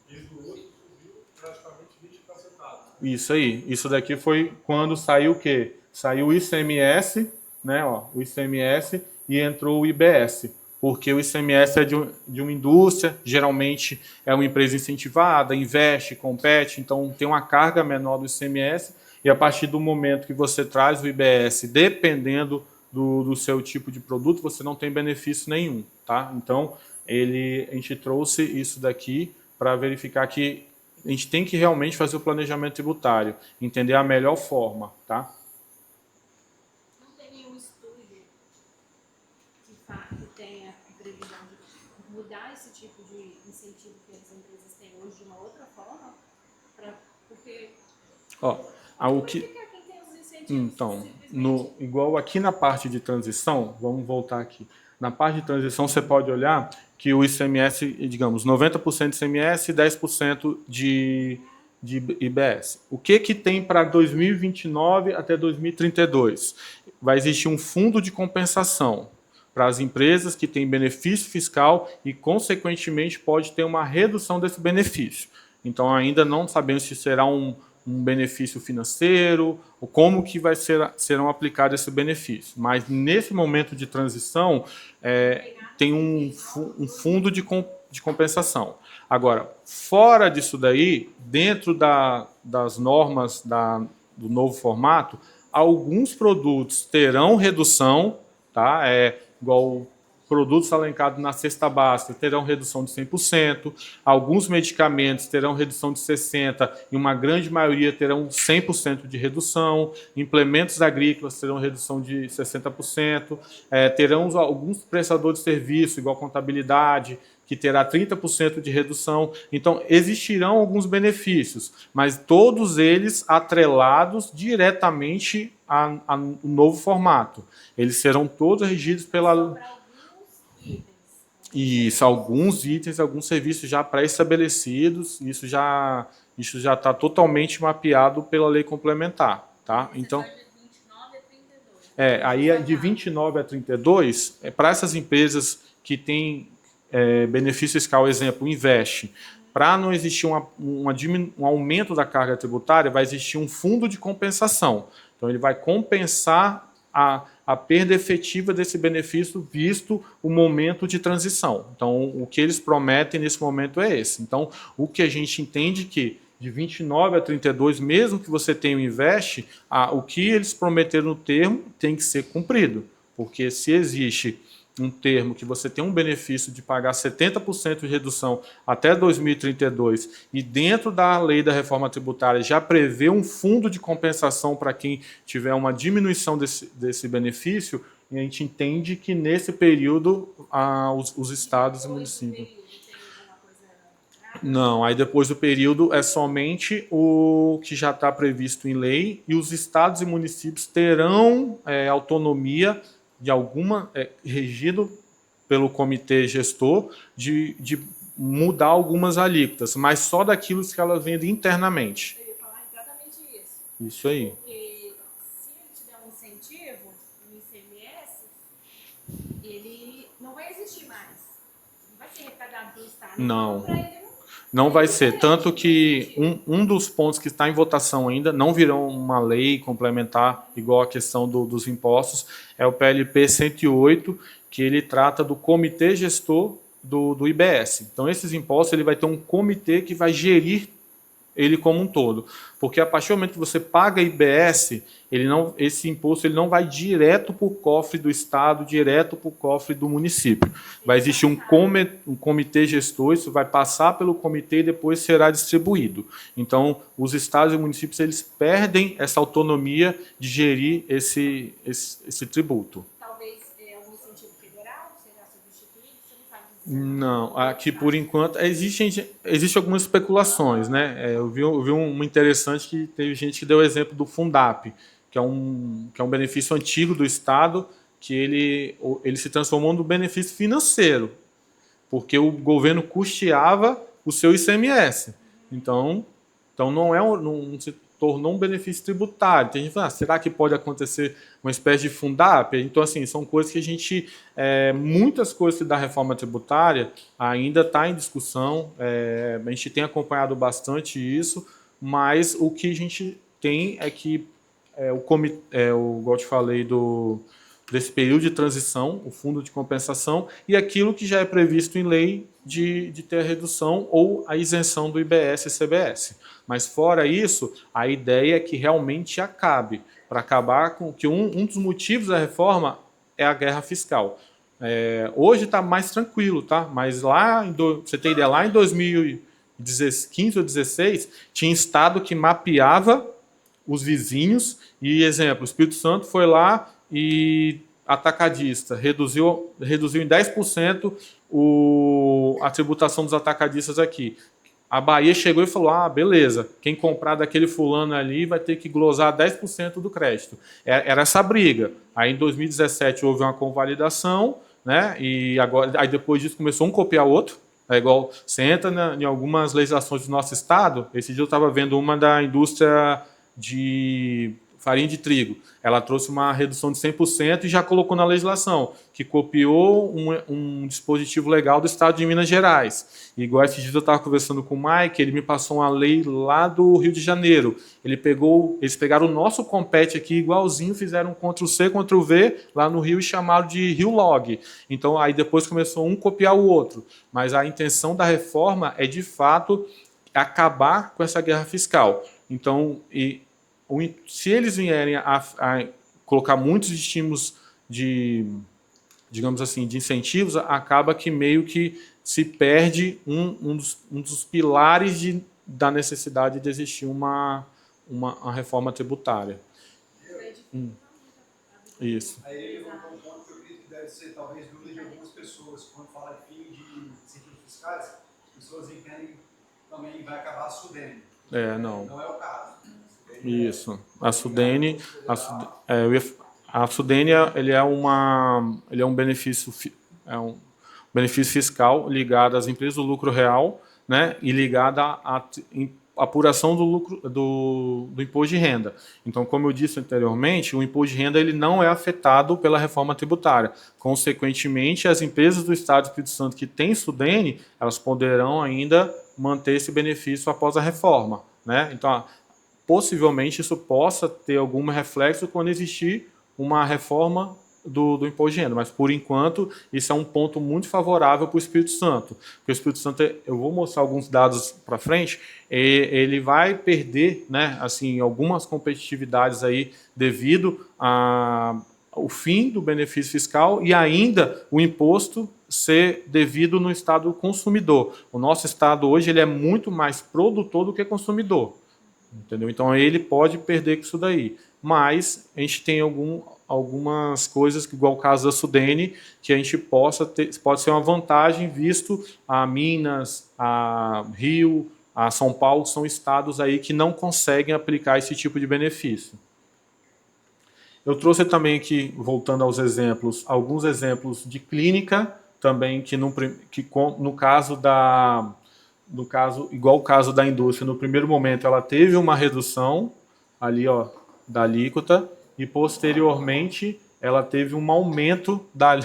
E do outro subiu praticamente 20 cacetados. Isso aí. Isso daqui foi quando saiu o quê? Saiu o ICMS, né? Ó, o ICMS e entrou o IBS. Porque o ICMS é de uma indústria, geralmente é uma empresa incentivada, investe, compete, então tem uma carga menor do ICMS, e a partir do momento que você traz o IBS, dependendo do seu tipo de produto, você não tem benefício nenhum. Tá? Então, a gente trouxe isso daqui para verificar que a gente tem que realmente fazer o planejamento tributário, entender a melhor forma. Tá? Não tem nenhum estudo que tenha previsão de mudar esse tipo de incentivo que as empresas têm hoje de uma outra forma? Porque... O que... Então, igual aqui na parte de transição, vamos voltar aqui. Na parte de transição, você pode olhar que o ICMS, digamos, 90% de ICMS e 10% de IBS. O que tem para 2029 até 2032? Vai existir um fundo de compensação para as empresas que têm benefício fiscal e, consequentemente, pode ter uma redução desse benefício. Então, ainda não sabemos se será um benefício financeiro, ou como que serão aplicados esse benefício. Mas, nesse momento de transição, tem um fundo de compensação. Agora, fora disso daí, dentro das normas do novo formato, alguns produtos terão redução, tá? Igual produtos alencados na cesta básica terão redução de 100%, alguns medicamentos terão redução de 60% e uma grande maioria terão 100% de redução, implementos agrícolas terão redução de 60%, terão alguns prestadores de serviço, igual contabilidade, que terá 30% de redução. Então, existirão alguns benefícios, mas todos eles atrelados diretamente ao novo formato. Eles serão todos regidos pela... Isso, alguns itens, alguns serviços já pré-estabelecidos, isso já Isso já está totalmente mapeado pela lei complementar. Tá? Então, aí de 29 a 32, para essas empresas que têm benefício fiscal, exemplo, investe, para não existir um aumento da carga tributária, vai existir um fundo de compensação. Então, ele vai compensar a perda efetiva desse benefício, visto o momento de transição. Então, o que eles prometem nesse momento é esse. Então, o que a gente entende que de 29 a 32, mesmo que você tenha o investe, o que eles prometeram no termo tem que ser cumprido. Porque se existe um termo que você tem um benefício de pagar 70% de redução até 2032 e dentro da lei da reforma tributária já prevê um fundo de compensação para quem tiver uma diminuição desse benefício, e a gente entende que nesse período os estados e municípios... Não, aí depois do período é somente o que já está previsto em lei e os estados e municípios terão autonomia de alguma, regido pelo comitê gestor, de mudar algumas alíquotas, mas só daquilo que elas vendem internamente. Eu ia falar exatamente isso. Isso aí. Porque se ele tiver um incentivo no ICMS, ele não vai existir mais. Não vai ser arrecadado do Estado. Não. Então, para ele Não vai ser. Tanto que um dos pontos que está em votação ainda, não virão uma lei complementar igual a questão dos impostos, é o PLP 108, que ele trata do comitê gestor do IBS. Então, esses impostos, ele vai ter um comitê que vai gerir ele como um todo. Porque a partir do momento que você paga IBS, esse imposto ele não vai direto para o cofre do Estado, direto para o cofre do município. Vai existir um comitê gestor, isso vai passar pelo comitê e depois será distribuído. Então, os estados e municípios eles perdem essa autonomia de gerir esse tributo. talvez algum incentivo federal será substituído, você não sabe dizer. Não, aqui por enquanto existem algumas especulações, né? Eu vi uma interessante que teve gente que deu o exemplo do Fundap, que é um benefício antigo do Estado, que ele se transformou num benefício financeiro, porque o governo custeava o seu ICMS. Então não se tornou um benefício tributário. Tem gente que fala, será que pode acontecer uma espécie de Fundap? Então, assim, são coisas que a gente... muitas coisas da reforma tributária ainda está em discussão, a gente tem acompanhado bastante isso, mas o que a gente tem é que igual eu te falei desse período de transição, o fundo de compensação, e aquilo que já é previsto em lei de ter a redução ou a isenção do IBS e CBS. Mas fora isso, a ideia é que realmente acabe, para acabar com que um dos motivos da reforma é a guerra fiscal. Hoje está mais tranquilo, tá? Mas você tem ideia, lá em 2015 ou 2016, tinha estado que mapeava os vizinhos e, exemplo, o Espírito Santo foi lá e atacadista reduziu em 10% a tributação dos atacadistas aqui. A Bahia chegou e falou, beleza, quem comprar daquele fulano ali vai ter que glosar 10% do crédito. Era essa briga. Aí em 2017 houve uma convalidação, né? E aí depois disso começou um copiar o outro. É igual, você entra em algumas legislações do nosso estado, esse dia eu estava vendo uma da indústria de farinha de trigo. Ela trouxe uma redução de 100% e já colocou na legislação, que copiou um dispositivo legal do estado de Minas Gerais. Igual esse dia eu estava conversando com o Mike, ele me passou uma lei lá do Rio de Janeiro. Eles pegaram o nosso compete aqui igualzinho, fizeram um Ctrl+C, Ctrl+V lá no Rio e chamaram de Rio Log. Então, aí depois começou um copiar o outro. Mas a intenção da reforma é, de fato, acabar com essa guerra fiscal. Então, se eles vierem a colocar muitos estímulos digamos assim, de incentivos, acaba que meio que se perde um dos pilares da necessidade de existir uma reforma tributária. Isso. Aí ele levantou um ponto que eu acredito que deve ser talvez dúvida de algumas pessoas. Quando fala de fim de incentivos fiscais, as pessoas entendem que também vai acabar a Sudene. Não. Não é o caso. Isso. A Sudene ele é um benefício benefício fiscal ligado às empresas do lucro real, né, e ligado a apuração do lucro do imposto de renda. Então, como eu disse anteriormente, o imposto de renda ele não é afetado pela reforma tributária. Consequentemente, as empresas do Estado do Espírito Santo que têm SUDENE, elas poderão ainda manter esse benefício após a reforma, né? Então, possivelmente isso possa ter algum reflexo quando existir uma reforma do imposto de renda, mas por enquanto isso é um ponto muito favorável para o Espírito Santo, porque o Espírito Santo, eu vou mostrar alguns dados para frente, ele vai perder, né, assim, algumas competitividades aí devido ao fim do benefício fiscal e ainda o imposto ser devido no estado consumidor. O nosso estado hoje ele é muito mais produtor do que consumidor, entendeu? Então ele pode perder com isso daí, mas a gente tem algumas coisas, igual o caso da SUDENE, que a gente pode ser uma vantagem, visto a Minas, a Rio, a São Paulo, são estados aí que não conseguem aplicar esse tipo de benefício. Eu trouxe também aqui, voltando aos exemplos, alguns exemplos de clínica, também que no caso igual o caso da indústria, no primeiro momento ela teve uma redução ali, ó, da alíquota, e posteriormente ela teve um aumento da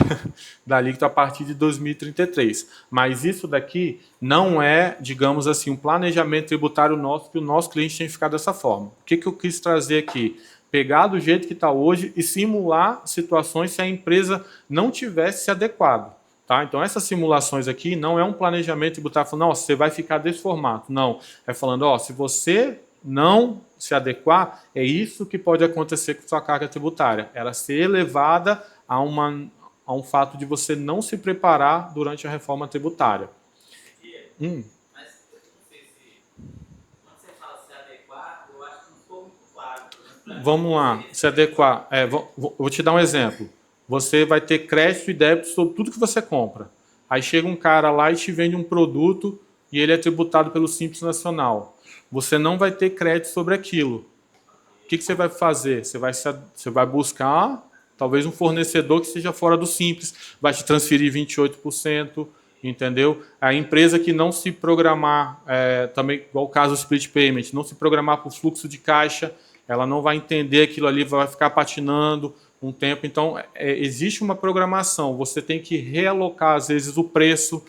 alíquota a partir de 2033. Mas isso daqui não é, digamos assim, um planejamento tributário nosso, que o nosso cliente tem que ficar dessa forma. O que eu quis trazer aqui? Pegar do jeito que está hoje e simular situações se a empresa não tivesse se adequado. Tá? Então, essas simulações aqui não é um planejamento tributário falando, não, você vai ficar desse formato. Não, é falando, ó, se você não se adequar, é isso que pode acontecer com sua carga tributária. Ela ser elevada a um fato de você não se preparar durante a reforma tributária. Mas eu não sei se, quando você fala se adequar, eu acho que não ficou muito claro. Vamos lá, se adequar. Vou te dar um exemplo. Você vai ter crédito e débito sobre tudo que você compra. Aí chega um cara lá e te vende um produto e ele é tributado pelo Simples Nacional. Você não vai ter crédito sobre aquilo. O que você vai fazer? Você vai buscar talvez um fornecedor que seja fora do Simples, vai te transferir 28%, entendeu? A empresa que não se programar, também igual o caso do split payment, não se programar para o fluxo de caixa, ela não vai entender aquilo ali, vai ficar patinando um tempo. Então, existe uma programação. Você tem que realocar, às vezes, o preço,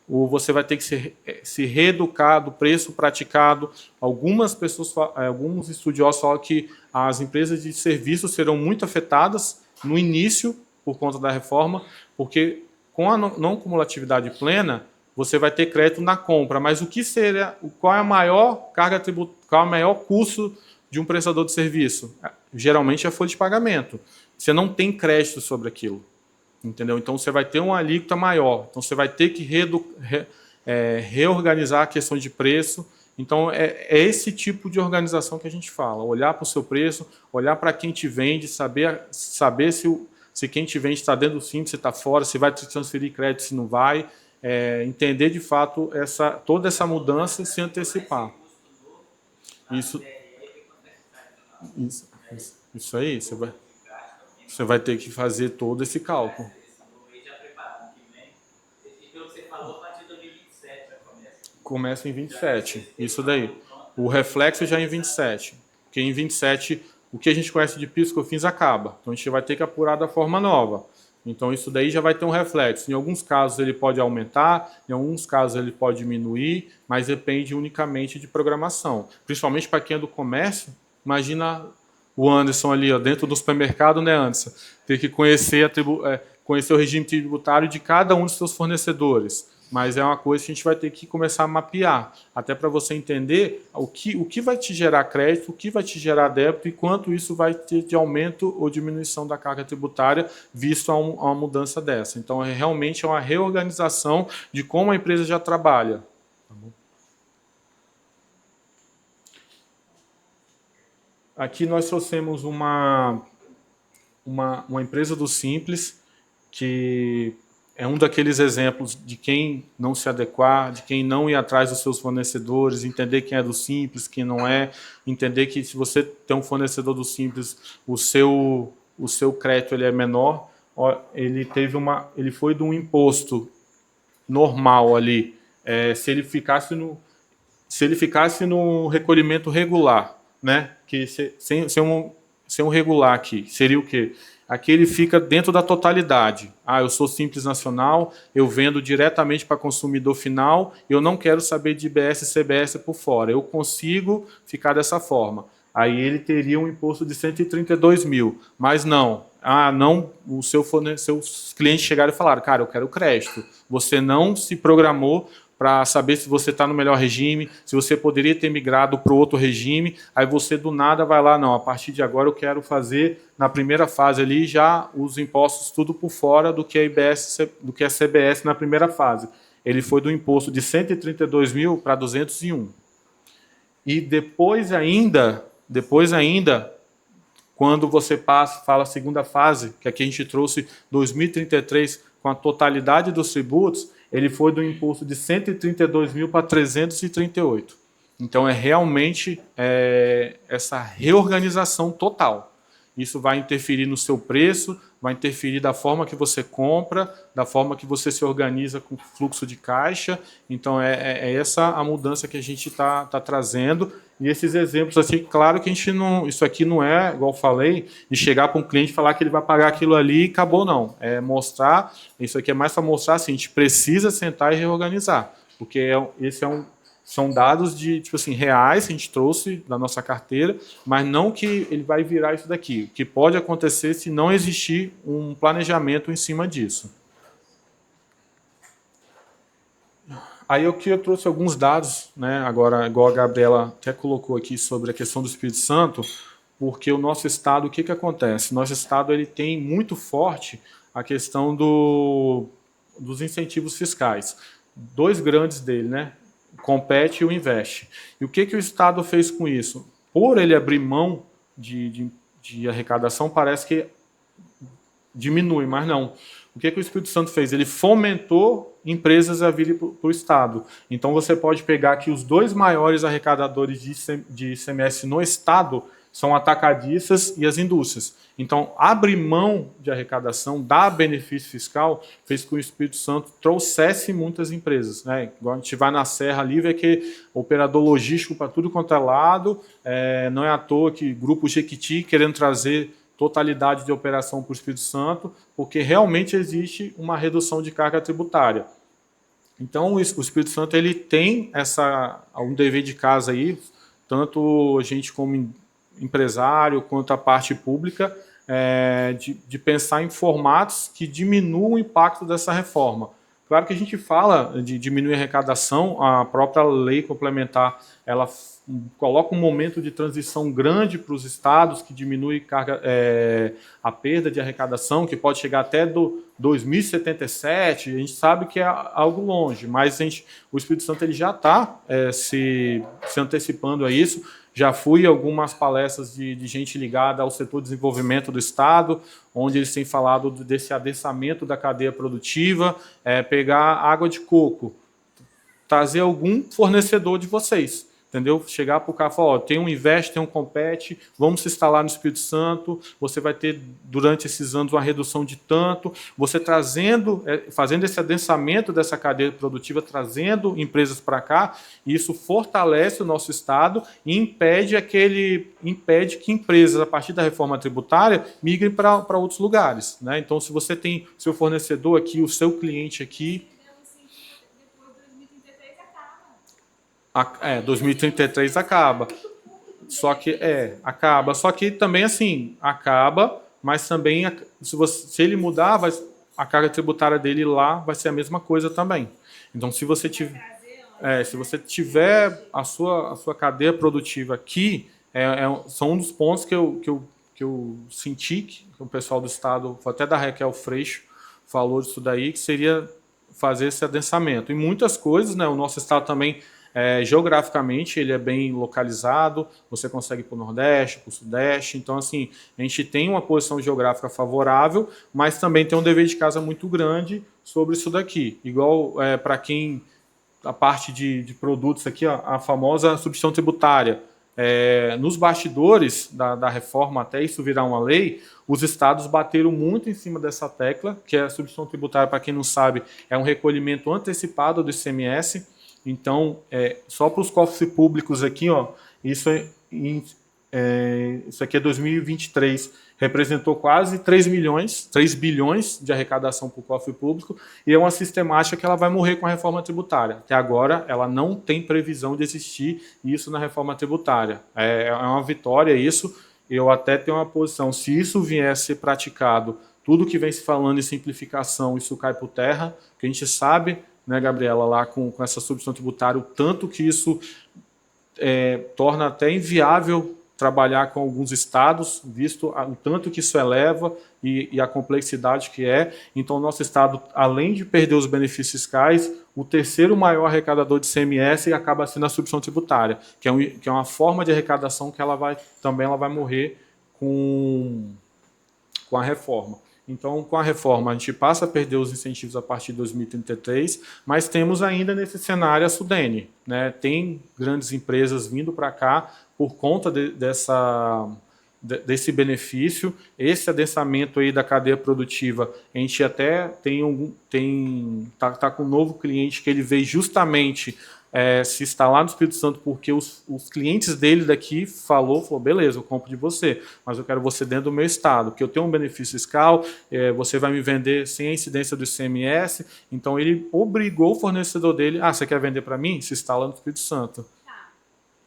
você vai ter que se reeducar do preço praticado. Algumas pessoas, alguns estudiosos falam que as empresas de serviços serão muito afetadas no início, por conta da reforma, porque com a não cumulatividade plena, você vai ter crédito na compra. Mas qual é a maior carga tributária, qual é o maior custo de um prestador de serviço? Geralmente é a folha de pagamento. Você não tem crédito sobre aquilo. Entendeu? Então você vai ter uma alíquota maior. Então você vai ter que reorganizar a questão de preço. Então é esse tipo de organização que a gente fala. Olhar para o seu preço, olhar para quem te vende, saber se quem te vende está dentro do Simples, se está fora, se vai te transferir crédito, se não vai. Entender de fato toda essa mudança e se antecipar. Isso aí, você vai ter que fazer todo esse cálculo. Começa em 27, isso daí. O reflexo já é em 27, porque em 27 o que a gente conhece de PIS e COFINS acaba. Então a gente vai ter que apurar da forma nova. Então isso daí já vai ter um reflexo. Em alguns casos ele pode aumentar, em alguns casos ele pode diminuir, mas depende unicamente de programação. Principalmente para quem é do comércio, imagina o Anderson ali, ó, dentro do supermercado, né, Anderson? Ter que conhecer o regime tributário de cada um dos seus fornecedores. Mas é uma coisa que a gente vai ter que começar a mapear, até para você entender o que vai te gerar crédito, o que vai te gerar débito e quanto isso vai ter de aumento ou diminuição da carga tributária, visto a uma mudança dessa. Então, realmente é uma reorganização de como a empresa já trabalha. Tá bom? Aqui nós trouxemos uma empresa do Simples, que é um daqueles exemplos de quem não se adequar, de quem não ir atrás dos seus fornecedores, entender quem é do Simples, quem não é, entender que se você tem um fornecedor do Simples, o seu crédito ele é menor, ele foi de um imposto normal ali, se ele ficasse se ele ficasse no recolhimento regular, né, que sem um regular aqui, seria o quê? Aqui ele fica dentro da totalidade. Eu sou Simples Nacional, eu vendo diretamente para consumidor final, eu não quero saber de IBS e CBS por fora. Eu consigo ficar dessa forma. Aí ele teria um imposto de 132 mil. Mas não. Não, seus clientes chegaram e falaram, cara, eu quero crédito. Você não se programou para saber se você está no melhor regime, se você poderia ter migrado para o outro regime, aí você do nada vai lá, não, a partir de agora eu quero fazer na primeira fase ali já os impostos tudo por fora do que a IBS, do que a CBS na primeira fase. Ele foi do imposto de 132 mil para 201. E depois ainda, quando você fala a segunda fase, que aqui a gente trouxe 2033 com a totalidade dos tributos, ele foi do imposto de 132 mil para 338. Então, é realmente essa reorganização total. Isso vai interferir no seu preço, vai interferir da forma que você compra, da forma que você se organiza com o fluxo de caixa. Então, é essa a mudança que a gente está trazendo. E esses exemplos, assim, claro que a gente não... Isso aqui não é, igual eu falei, de chegar para um cliente e falar que ele vai pagar aquilo ali e acabou, não. É mostrar... Isso aqui é mais para mostrar, assim, a gente precisa sentar e reorganizar. Porque são dados tipo assim, reais que a gente trouxe da nossa carteira, mas não que ele vai virar isso daqui. O que pode acontecer se não existir um planejamento em cima disso. Aí eu trouxe alguns dados, né, agora, igual a Gabriela até colocou aqui sobre a questão do Espírito Santo, porque o nosso Estado, o que acontece? O nosso Estado ele tem muito forte a questão dos incentivos fiscais. Dois grandes dele, né? O Compete e o Investe. E o que o Estado fez com isso? Por ele abrir mão de arrecadação, parece que diminui, mas não. O que o Espírito Santo fez? Ele fomentou empresas a virem para o Estado. Então, você pode pegar que os dois maiores arrecadadores de ICMS no Estado são atacadistas e as indústrias. Então, abrir mão de arrecadação, dar benefício fiscal, fez com que o Espírito Santo trouxesse muitas empresas. Né? Igual a gente vai na Serra ali, vê que operador logístico para tudo quanto é lado, não é à toa que Grupo Jequiti querendo trazer totalidade de operação para o Espírito Santo, porque realmente existe uma redução de carga tributária. Então, o Espírito Santo ele tem um dever de casa aí, tanto a gente como empresário, quanto a parte pública, de pensar em formatos que diminuam o impacto dessa reforma. Claro que a gente fala de diminuir a arrecadação, a própria lei complementar, ela coloca um momento de transição grande para os estados, que diminui a perda de arrecadação, que pode chegar até 2077, a gente sabe que é algo longe, mas o Espírito Santo ele já está se antecipando a isso. Já fui em algumas palestras de gente ligada ao setor de desenvolvimento do Estado, onde eles têm falado desse adensamento da cadeia produtiva, pegar água de coco, trazer algum fornecedor de vocês, entendeu? Chegar para o cara e falar, tem um Invest, tem um Compete, vamos se instalar no Espírito Santo, você vai ter, durante esses anos, uma redução de tanto, você fazendo esse adensamento dessa cadeia produtiva, trazendo empresas para cá, isso fortalece o nosso Estado e impede que empresas, a partir da reforma tributária, migrem para outros lugares. Né? Então, se você tem seu fornecedor aqui, o seu cliente aqui, 2033 acaba. Só que acaba. Só que também assim, acaba, mas também se ele mudar, a carga tributária dele lá vai ser a mesma coisa também. Então, se você tiver a sua cadeia produtiva aqui, são um dos pontos que eu senti que o pessoal do Estado, até da Raquel Freixo, falou disso daí, que seria fazer esse adensamento. E muitas coisas, né? O nosso Estado também, geograficamente, ele é bem localizado, você consegue ir para o Nordeste, para o Sudeste, então, assim, a gente tem uma posição geográfica favorável, mas também tem um dever de casa muito grande sobre isso daqui. Igual para quem, a parte de produtos aqui, ó, a famosa substituição tributária. Nos bastidores da reforma, até isso virar uma lei, os estados bateram muito em cima dessa tecla, que é a substituição tributária, para quem não sabe, é um recolhimento antecipado do ICMS. Então, só para os cofres públicos aqui, ó, isso isso aqui é 2023, representou quase 3 bilhões de arrecadação para o cofre público, e é uma sistemática que ela vai morrer com a reforma tributária. Até agora, ela não tem previsão de existir isso na reforma tributária. É uma vitória isso. Eu até tenho uma posição, se isso vier a ser praticado, tudo que vem se falando em simplificação, isso cai por terra, que a gente sabe, né, Gabriela, lá com essa substituição tributária, o tanto que isso torna até inviável trabalhar com alguns estados, visto o tanto que isso eleva e a complexidade que é. Então, o nosso estado, além de perder os benefícios fiscais, o terceiro maior arrecadador de ICMS acaba sendo a substituição tributária, que é uma forma de arrecadação que ela vai morrer com a reforma. Então, com a reforma, a gente passa a perder os incentivos a partir de 2033, mas temos ainda nesse cenário a Sudene, né? Tem grandes empresas vindo para cá por conta desse benefício, esse adensamento aí da cadeia produtiva. A gente até tá com um novo cliente que ele veio justamente se instalar no Espírito Santo porque os clientes dele daqui falou, beleza, eu compro de você, mas eu quero você dentro do meu estado, porque eu tenho um benefício fiscal, você vai me vender sem a incidência do ICMS, então ele obrigou o fornecedor dele, você quer vender para mim? Se instala no Espírito Santo. Tá,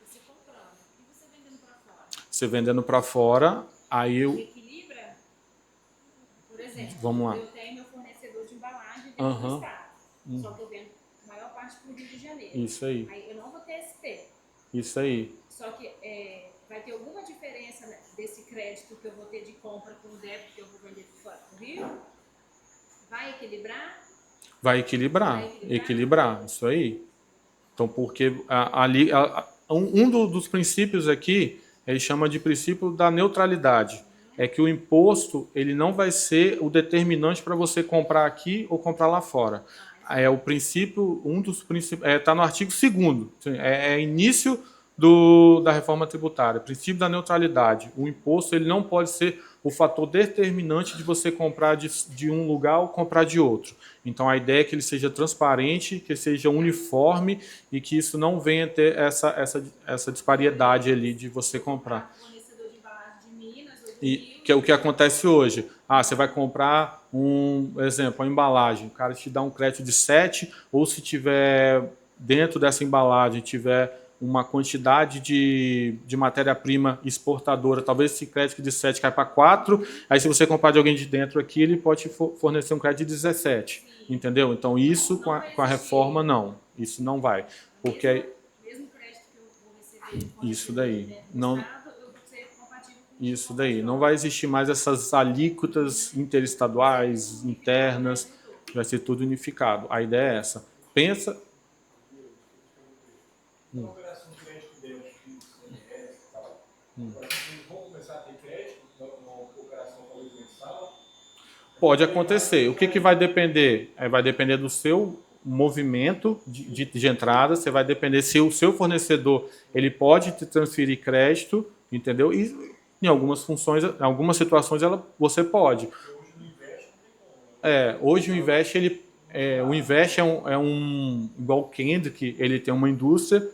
você comprando. E você vendendo para fora? Você vendendo para fora, aí eu... Equilibra? Por exemplo, Vamos lá. eu tenho meu fornecedor de embalagem dentro do estado. Só que eu vendo a maior parte para o Rio de Janeiro. Isso aí. Aí eu não vou ter SP. Isso aí. Só que vai ter alguma diferença, né, desse crédito que eu vou ter de compra com o débito que eu vou vender para o Rio? Vai equilibrar? Vai equilibrar, isso aí. Então, porque ali dos princípios aqui, ele chama de princípio da neutralidade. É que o imposto ele não vai ser o determinante para você comprar aqui ou comprar lá fora. É o princípio, um dos princípios, está no artigo 2º, início da reforma tributária, princípio da neutralidade. O imposto ele não pode ser o fator determinante de você comprar de um lugar ou comprar de outro. Então, a ideia é que ele seja transparente, que seja uniforme e que isso não venha ter essa disparidade ali de você comprar. Fornecedor de embalagem de Minas ou do E Rio, que é o que acontece hoje. Você vai comprar uma embalagem, o cara te dá um crédito de 7, ou se tiver dentro dessa embalagem, tiver uma quantidade de matéria-prima exportadora, talvez esse crédito de 7 cai para 4, aí se você comprar de alguém de dentro aqui, ele pode fornecer um crédito de 17, entendeu? Então isso com a reforma não, isso não vai, porque mesmo crédito que eu vou receber isso daí dentro do não... estado, eu vou ser compatível com Isso daí. Não vai existir mais essas alíquotas interestaduais, internas, vai ser tudo unificado. A ideia é essa. Pensa... Uma operação de crédito dentro do ICMS e tal. Agora, vocês vão começar a ter crédito numa operação talvez mensal? Pode acontecer. O que vai depender? Vai depender do seu movimento de entrada, você vai depender se o seu fornecedor ele pode te transferir crédito, entendeu? E em algumas funções, em algumas situações você pode. Hoje no Invest não tem como. Hoje o Invest é um igual o Kendrick, ele tem uma indústria,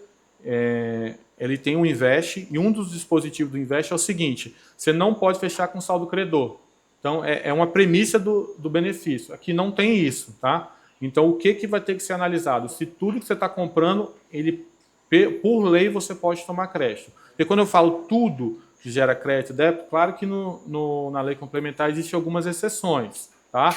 ele tem um Invest e um dos dispositivos do Invest é o seguinte: você não pode fechar com saldo credor. Então é uma premissa do benefício. Aqui não tem isso, tá? Então o que vai ter que ser analisado? Se tudo que você está comprando, por lei você pode tomar crédito. Porque quando eu falo tudo que gera crédito e débito, claro que na lei complementar existem algumas exceções, tá?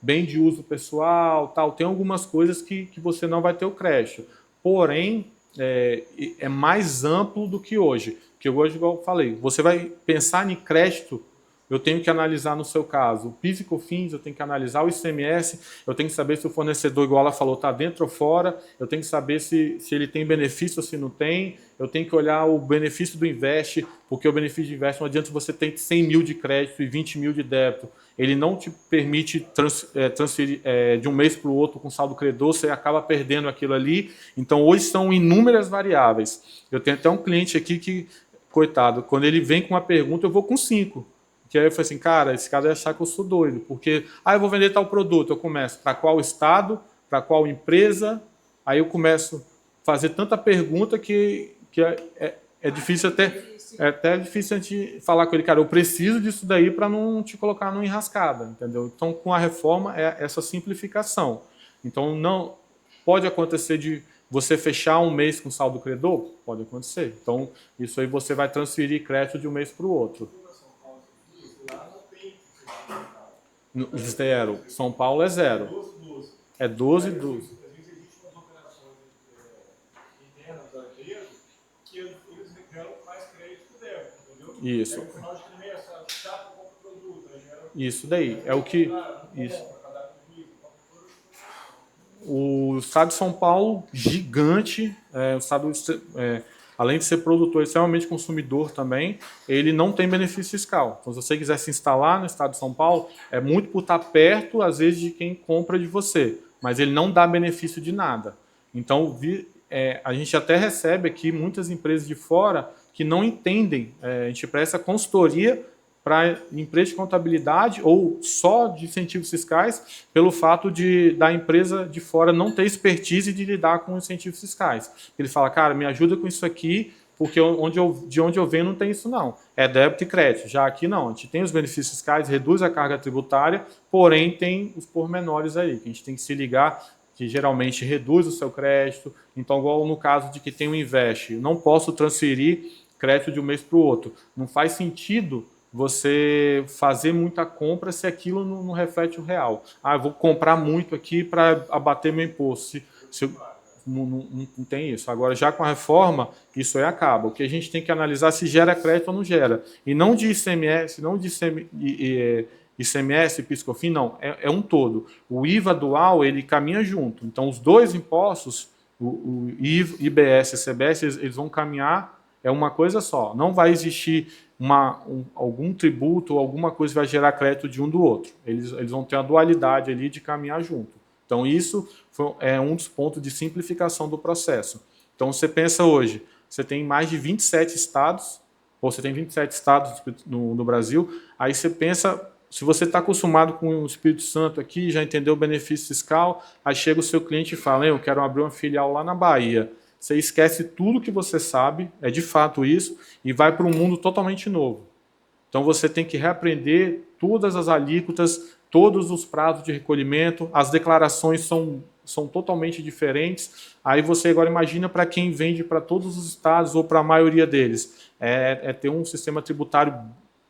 Bem de uso pessoal, tal, tem algumas coisas que você não vai ter o crédito. Porém, é mais amplo do que hoje. Porque hoje, igual eu falei, você vai pensar em crédito, eu tenho que analisar no seu caso o PIS e COFINS, eu tenho que analisar o ICMS, eu tenho que saber se o fornecedor, igual ela falou, está dentro ou fora, eu tenho que saber se ele tem benefício ou se não tem, eu tenho que olhar o benefício do Invest, porque o benefício de Invest não adianta você ter 100 mil de crédito e 20 mil de débito. Ele não te permite transferir de um mês para o outro com saldo credor, você acaba perdendo aquilo ali. Então, hoje são inúmeras variáveis. Eu tenho até um cliente aqui que, coitado, quando ele vem com uma pergunta, eu vou com 5. Que aí eu falei assim, cara, esse cara vai achar que eu sou doido, porque, eu vou vender tal produto, eu começo, para qual estado, para qual empresa, aí eu começo a fazer tanta pergunta que é difícil até difícil a gente falar com ele, cara, eu preciso disso daí para não te colocar numa enrascada, entendeu? Então, com a reforma, é essa simplificação. Então, não pode acontecer de você fechar um mês com saldo credor? Pode acontecer. Então, isso aí você vai transferir crédito de um mês para o outro. Zero. São Paulo é zero. É 12, 12. Às vezes existem umas operações internas da empresa que eles geram mais crédito que débito, entendeu? Isso. Aí no final de trimestre, a chapa compra o produto, aí gera... Isso daí. É o que... Isso. O estado de São Paulo, gigante, o estado, além de ser produtor, extremamente consumidor também, ele não tem benefício fiscal. Então, se você quiser se instalar no estado de São Paulo, é muito por estar perto, às vezes, de quem compra de você, mas ele não dá benefício de nada. Então, a gente até recebe aqui muitas empresas de fora que não entendem, a gente presta consultoria para empresa de contabilidade ou só de incentivos fiscais, pelo fato da empresa de fora não ter expertise de lidar com incentivos fiscais. Ele fala, cara, me ajuda com isso aqui, porque de onde eu venho não tem isso não. É débito e crédito. Já aqui não, a gente tem os benefícios fiscais, reduz a carga tributária, porém tem os pormenores aí, que a gente tem que se ligar, que geralmente reduz o seu crédito. Então, igual no caso de que tem um investe, não posso transferir crédito de um mês para o outro. Não faz sentido você fazer muita compra se aquilo não reflete o real. Eu vou comprar muito aqui para abater meu imposto. Não tem isso. Agora, já com a reforma, isso aí acaba. O que a gente tem que analisar é se gera crédito ou não gera. E não de ICMS, não de ICMS, PIS/COFINS, não. É um todo. O IVA dual, ele caminha junto. Então, os dois impostos, o IBS e CBS, eles vão caminhar, é uma coisa só. Não vai existir algum tributo ou alguma coisa que vai gerar crédito de um do outro. Eles vão ter a dualidade ali de caminhar junto. Então, isso é um dos pontos de simplificação do processo. Então, você pensa hoje, você tem mais de 27 estados, ou você tem 27 estados no Brasil, aí você pensa, se você está acostumado com o Espírito Santo aqui, já entendeu o benefício fiscal, aí chega o seu cliente e fala, eu quero abrir uma filial lá na Bahia. Você esquece tudo que você sabe, é de fato isso, e vai para um mundo totalmente novo. Então você tem que reaprender todas as alíquotas, todos os prazos de recolhimento, as declarações são totalmente diferentes. Aí você agora imagina para quem vende para todos os estados ou para a maioria deles. É ter um sistema tributário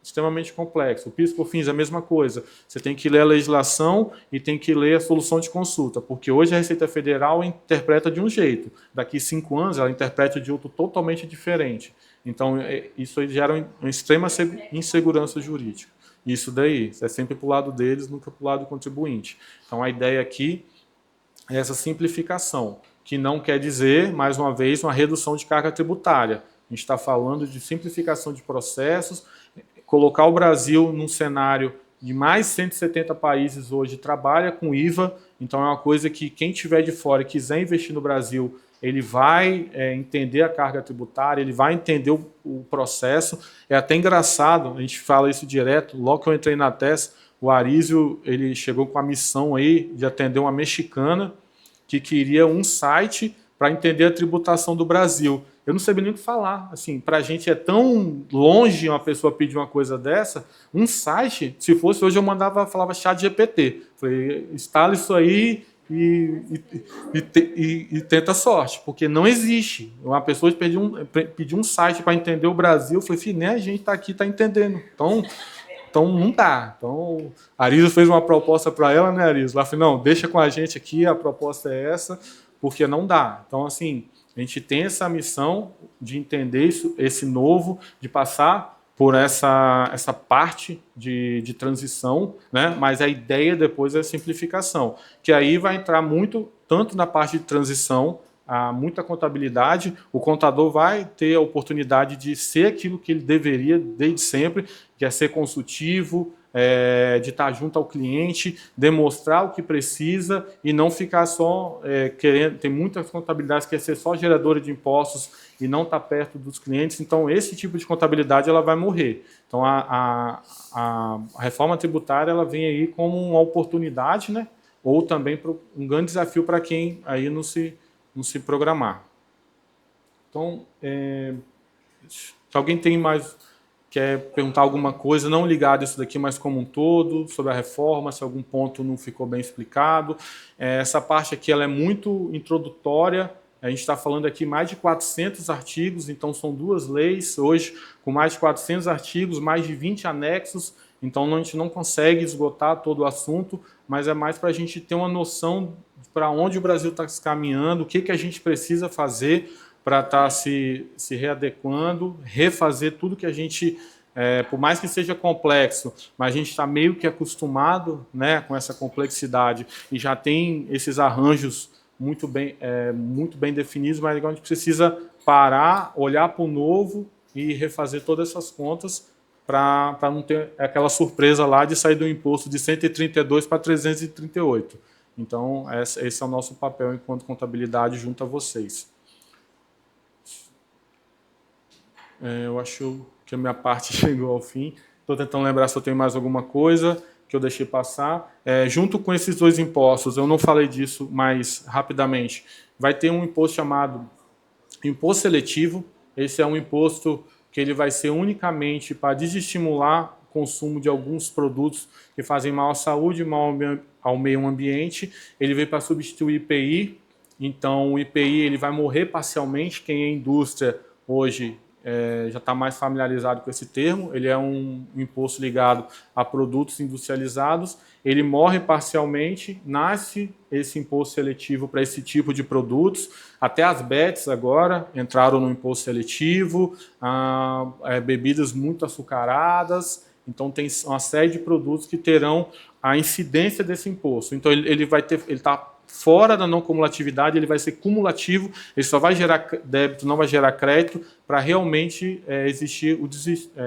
extremamente complexo. O PIS/COFINS é a mesma coisa. Você tem que ler a legislação e tem que ler a solução de consulta, porque hoje a Receita Federal interpreta de um jeito. Daqui 5 anos ela interpreta de outro totalmente diferente. Então, isso aí gera uma extrema insegurança jurídica. Isso daí, é sempre para o lado deles, nunca para o lado do contribuinte. Então, a ideia aqui é essa simplificação, que não quer dizer, mais uma vez, uma redução de carga tributária. A gente está falando de simplificação de processos, colocar o Brasil num cenário de mais 170 países hoje trabalha com IVA, então é uma coisa que quem estiver de fora e quiser investir no Brasil, ele vai entender a carga tributária, ele vai entender o processo. É até engraçado, a gente fala isso direto, logo que eu entrei na TES, o Arísio ele chegou com a missão aí de atender uma mexicana que queria um site para entender a tributação do Brasil. Eu não sabia nem o que falar. Assim, para a gente é tão longe uma pessoa pedir uma coisa dessa. Um site, se fosse hoje eu falava ChatGPT. Falei, instala isso aí e tenta sorte, porque não existe. Uma pessoa pedir um site para entender o Brasil, eu falei, filho, nem a gente está aqui, está entendendo. Então não dá. Então, a Arizo fez uma proposta para ela, né, Arizo? Ela falou, não, deixa com a gente aqui, a proposta é essa, porque não dá. Então, assim, a gente tem essa missão de entender esse novo, de passar por essa parte de transição, né? Mas a ideia depois é a simplificação, que aí vai entrar muito, tanto na parte de transição, há muita contabilidade, o contador vai ter a oportunidade de ser aquilo que ele deveria desde sempre, que é ser consultivo, de estar junto ao cliente, demonstrar o que precisa e não ficar só querendo. Tem muitas contabilidades que é ser só geradora de impostos e não estar perto dos clientes. Então, esse tipo de contabilidade ela vai morrer. Então, a reforma tributária ela vem aí como uma oportunidade, né? Ou também um grande desafio para quem aí não se não se programar. Então, se alguém tem mais, quer perguntar alguma coisa, não ligado a isso daqui, mas como um todo, sobre a reforma, se algum ponto não ficou bem explicado. Essa parte aqui ela é muito introdutória. A gente está falando aqui mais de 400 artigos, então são 2 leis hoje, com mais de 400 artigos, mais de 20 anexos. Então a gente não consegue esgotar todo o assunto, mas é mais para a gente ter uma noção para onde o Brasil está se caminhando, o que a gente precisa fazer para estar se readequando, refazer tudo que a gente, por mais que seja complexo, mas a gente está meio que acostumado, né, com essa complexidade e já tem esses arranjos muito bem definidos, mas agora a gente precisa parar, olhar para o novo e refazer todas essas contas para não ter aquela surpresa lá de sair do imposto de 132 para 338. Então, esse é o nosso papel enquanto contabilidade junto a vocês. Eu acho que a minha parte chegou ao fim. Estou tentando lembrar se eu tenho mais alguma coisa que eu deixei passar. Junto com esses 2 impostos, eu não falei disso, mas rapidamente, vai ter um imposto chamado imposto seletivo. Esse é um imposto que ele vai ser unicamente para desestimular o consumo de alguns produtos que fazem mal à saúde, mal ao meio ambiente. Ele veio para substituir o IPI. Então, o IPI ele vai morrer parcialmente. Quem é indústria hoje já está mais familiarizado com esse termo. Ele é um imposto ligado a produtos industrializados. Ele morre parcialmente, nasce esse imposto seletivo para esse tipo de produtos. Até as BETs agora entraram no imposto seletivo, bebidas muito açucaradas. Então tem uma série de produtos que terão a incidência desse imposto. Então ele está fora da não cumulatividade, ele vai ser cumulativo, ele só vai gerar débito, não vai gerar crédito, para realmente existir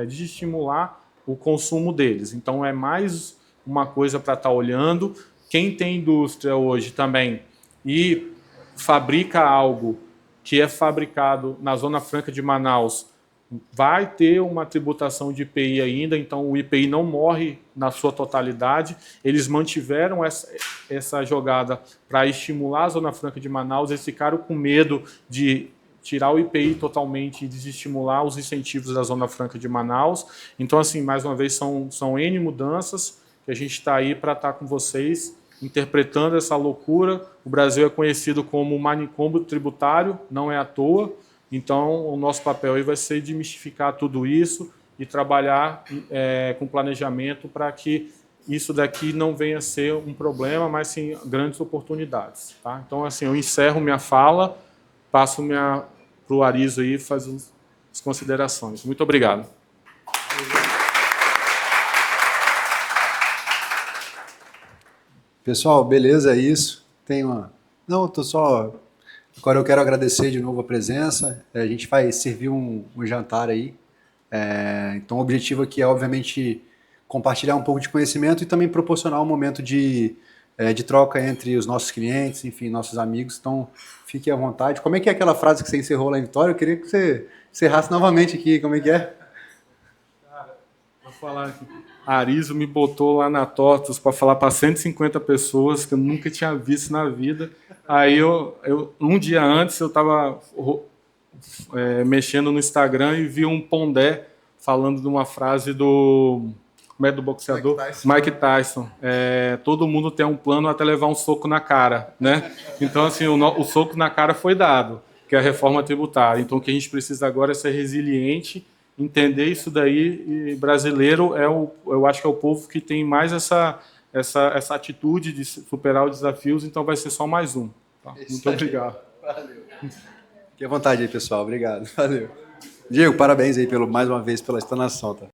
desestimular o consumo deles. Então é mais uma coisa para estar olhando. Quem tem indústria hoje também e fabrica algo que é fabricado na Zona Franca de Manaus, vai ter uma tributação de IPI ainda, então o IPI não morre na sua totalidade. Eles mantiveram essa jogada para estimular a Zona Franca de Manaus, eles ficaram com medo de tirar o IPI totalmente e desestimular os incentivos da Zona Franca de Manaus. Então, assim, mais uma vez, são N mudanças que a gente está aí para estar com vocês, interpretando essa loucura. O Brasil é conhecido como manicômio tributário, não é à toa. Então, o nosso papel aí vai ser desmistificar tudo isso e trabalhar com planejamento para que isso daqui não venha a ser um problema, mas sim grandes oportunidades. Tá? Então, assim, eu encerro minha fala, passo para o Arizo aí fazer as considerações. Muito obrigado. Pessoal, beleza, é isso. Não, estou só... Agora eu quero agradecer de novo a presença. A gente vai servir um jantar aí. Então o objetivo aqui é, obviamente, compartilhar um pouco de conhecimento e também proporcionar um momento de troca entre os nossos clientes, enfim, nossos amigos. Então, fique à vontade. Como é que é aquela frase que você encerrou lá em Vitória? Eu queria que você encerrasse novamente aqui. Como é que é? Cara, vou falar aqui. A Arizo me botou lá na TOTUS para falar para 150 pessoas que eu nunca tinha visto na vida. Aí, um dia antes, eu estava mexendo no Instagram e vi um Pondé falando de uma frase do boxeador? Mike Tyson. Todo mundo tem um plano até levar um soco na cara, né? Então, assim, o soco na cara foi dado, que é a reforma tributária. Então, o que a gente precisa agora é ser resiliente, entender isso daí. E brasileiro eu acho que é o povo que tem mais essa atitude de superar os desafios, então vai ser só mais um. Tá? Muito obrigado. Valeu. Fique à vontade aí, pessoal. Obrigado. Valeu. Diego, parabéns aí mais uma vez pela explanação. Tá?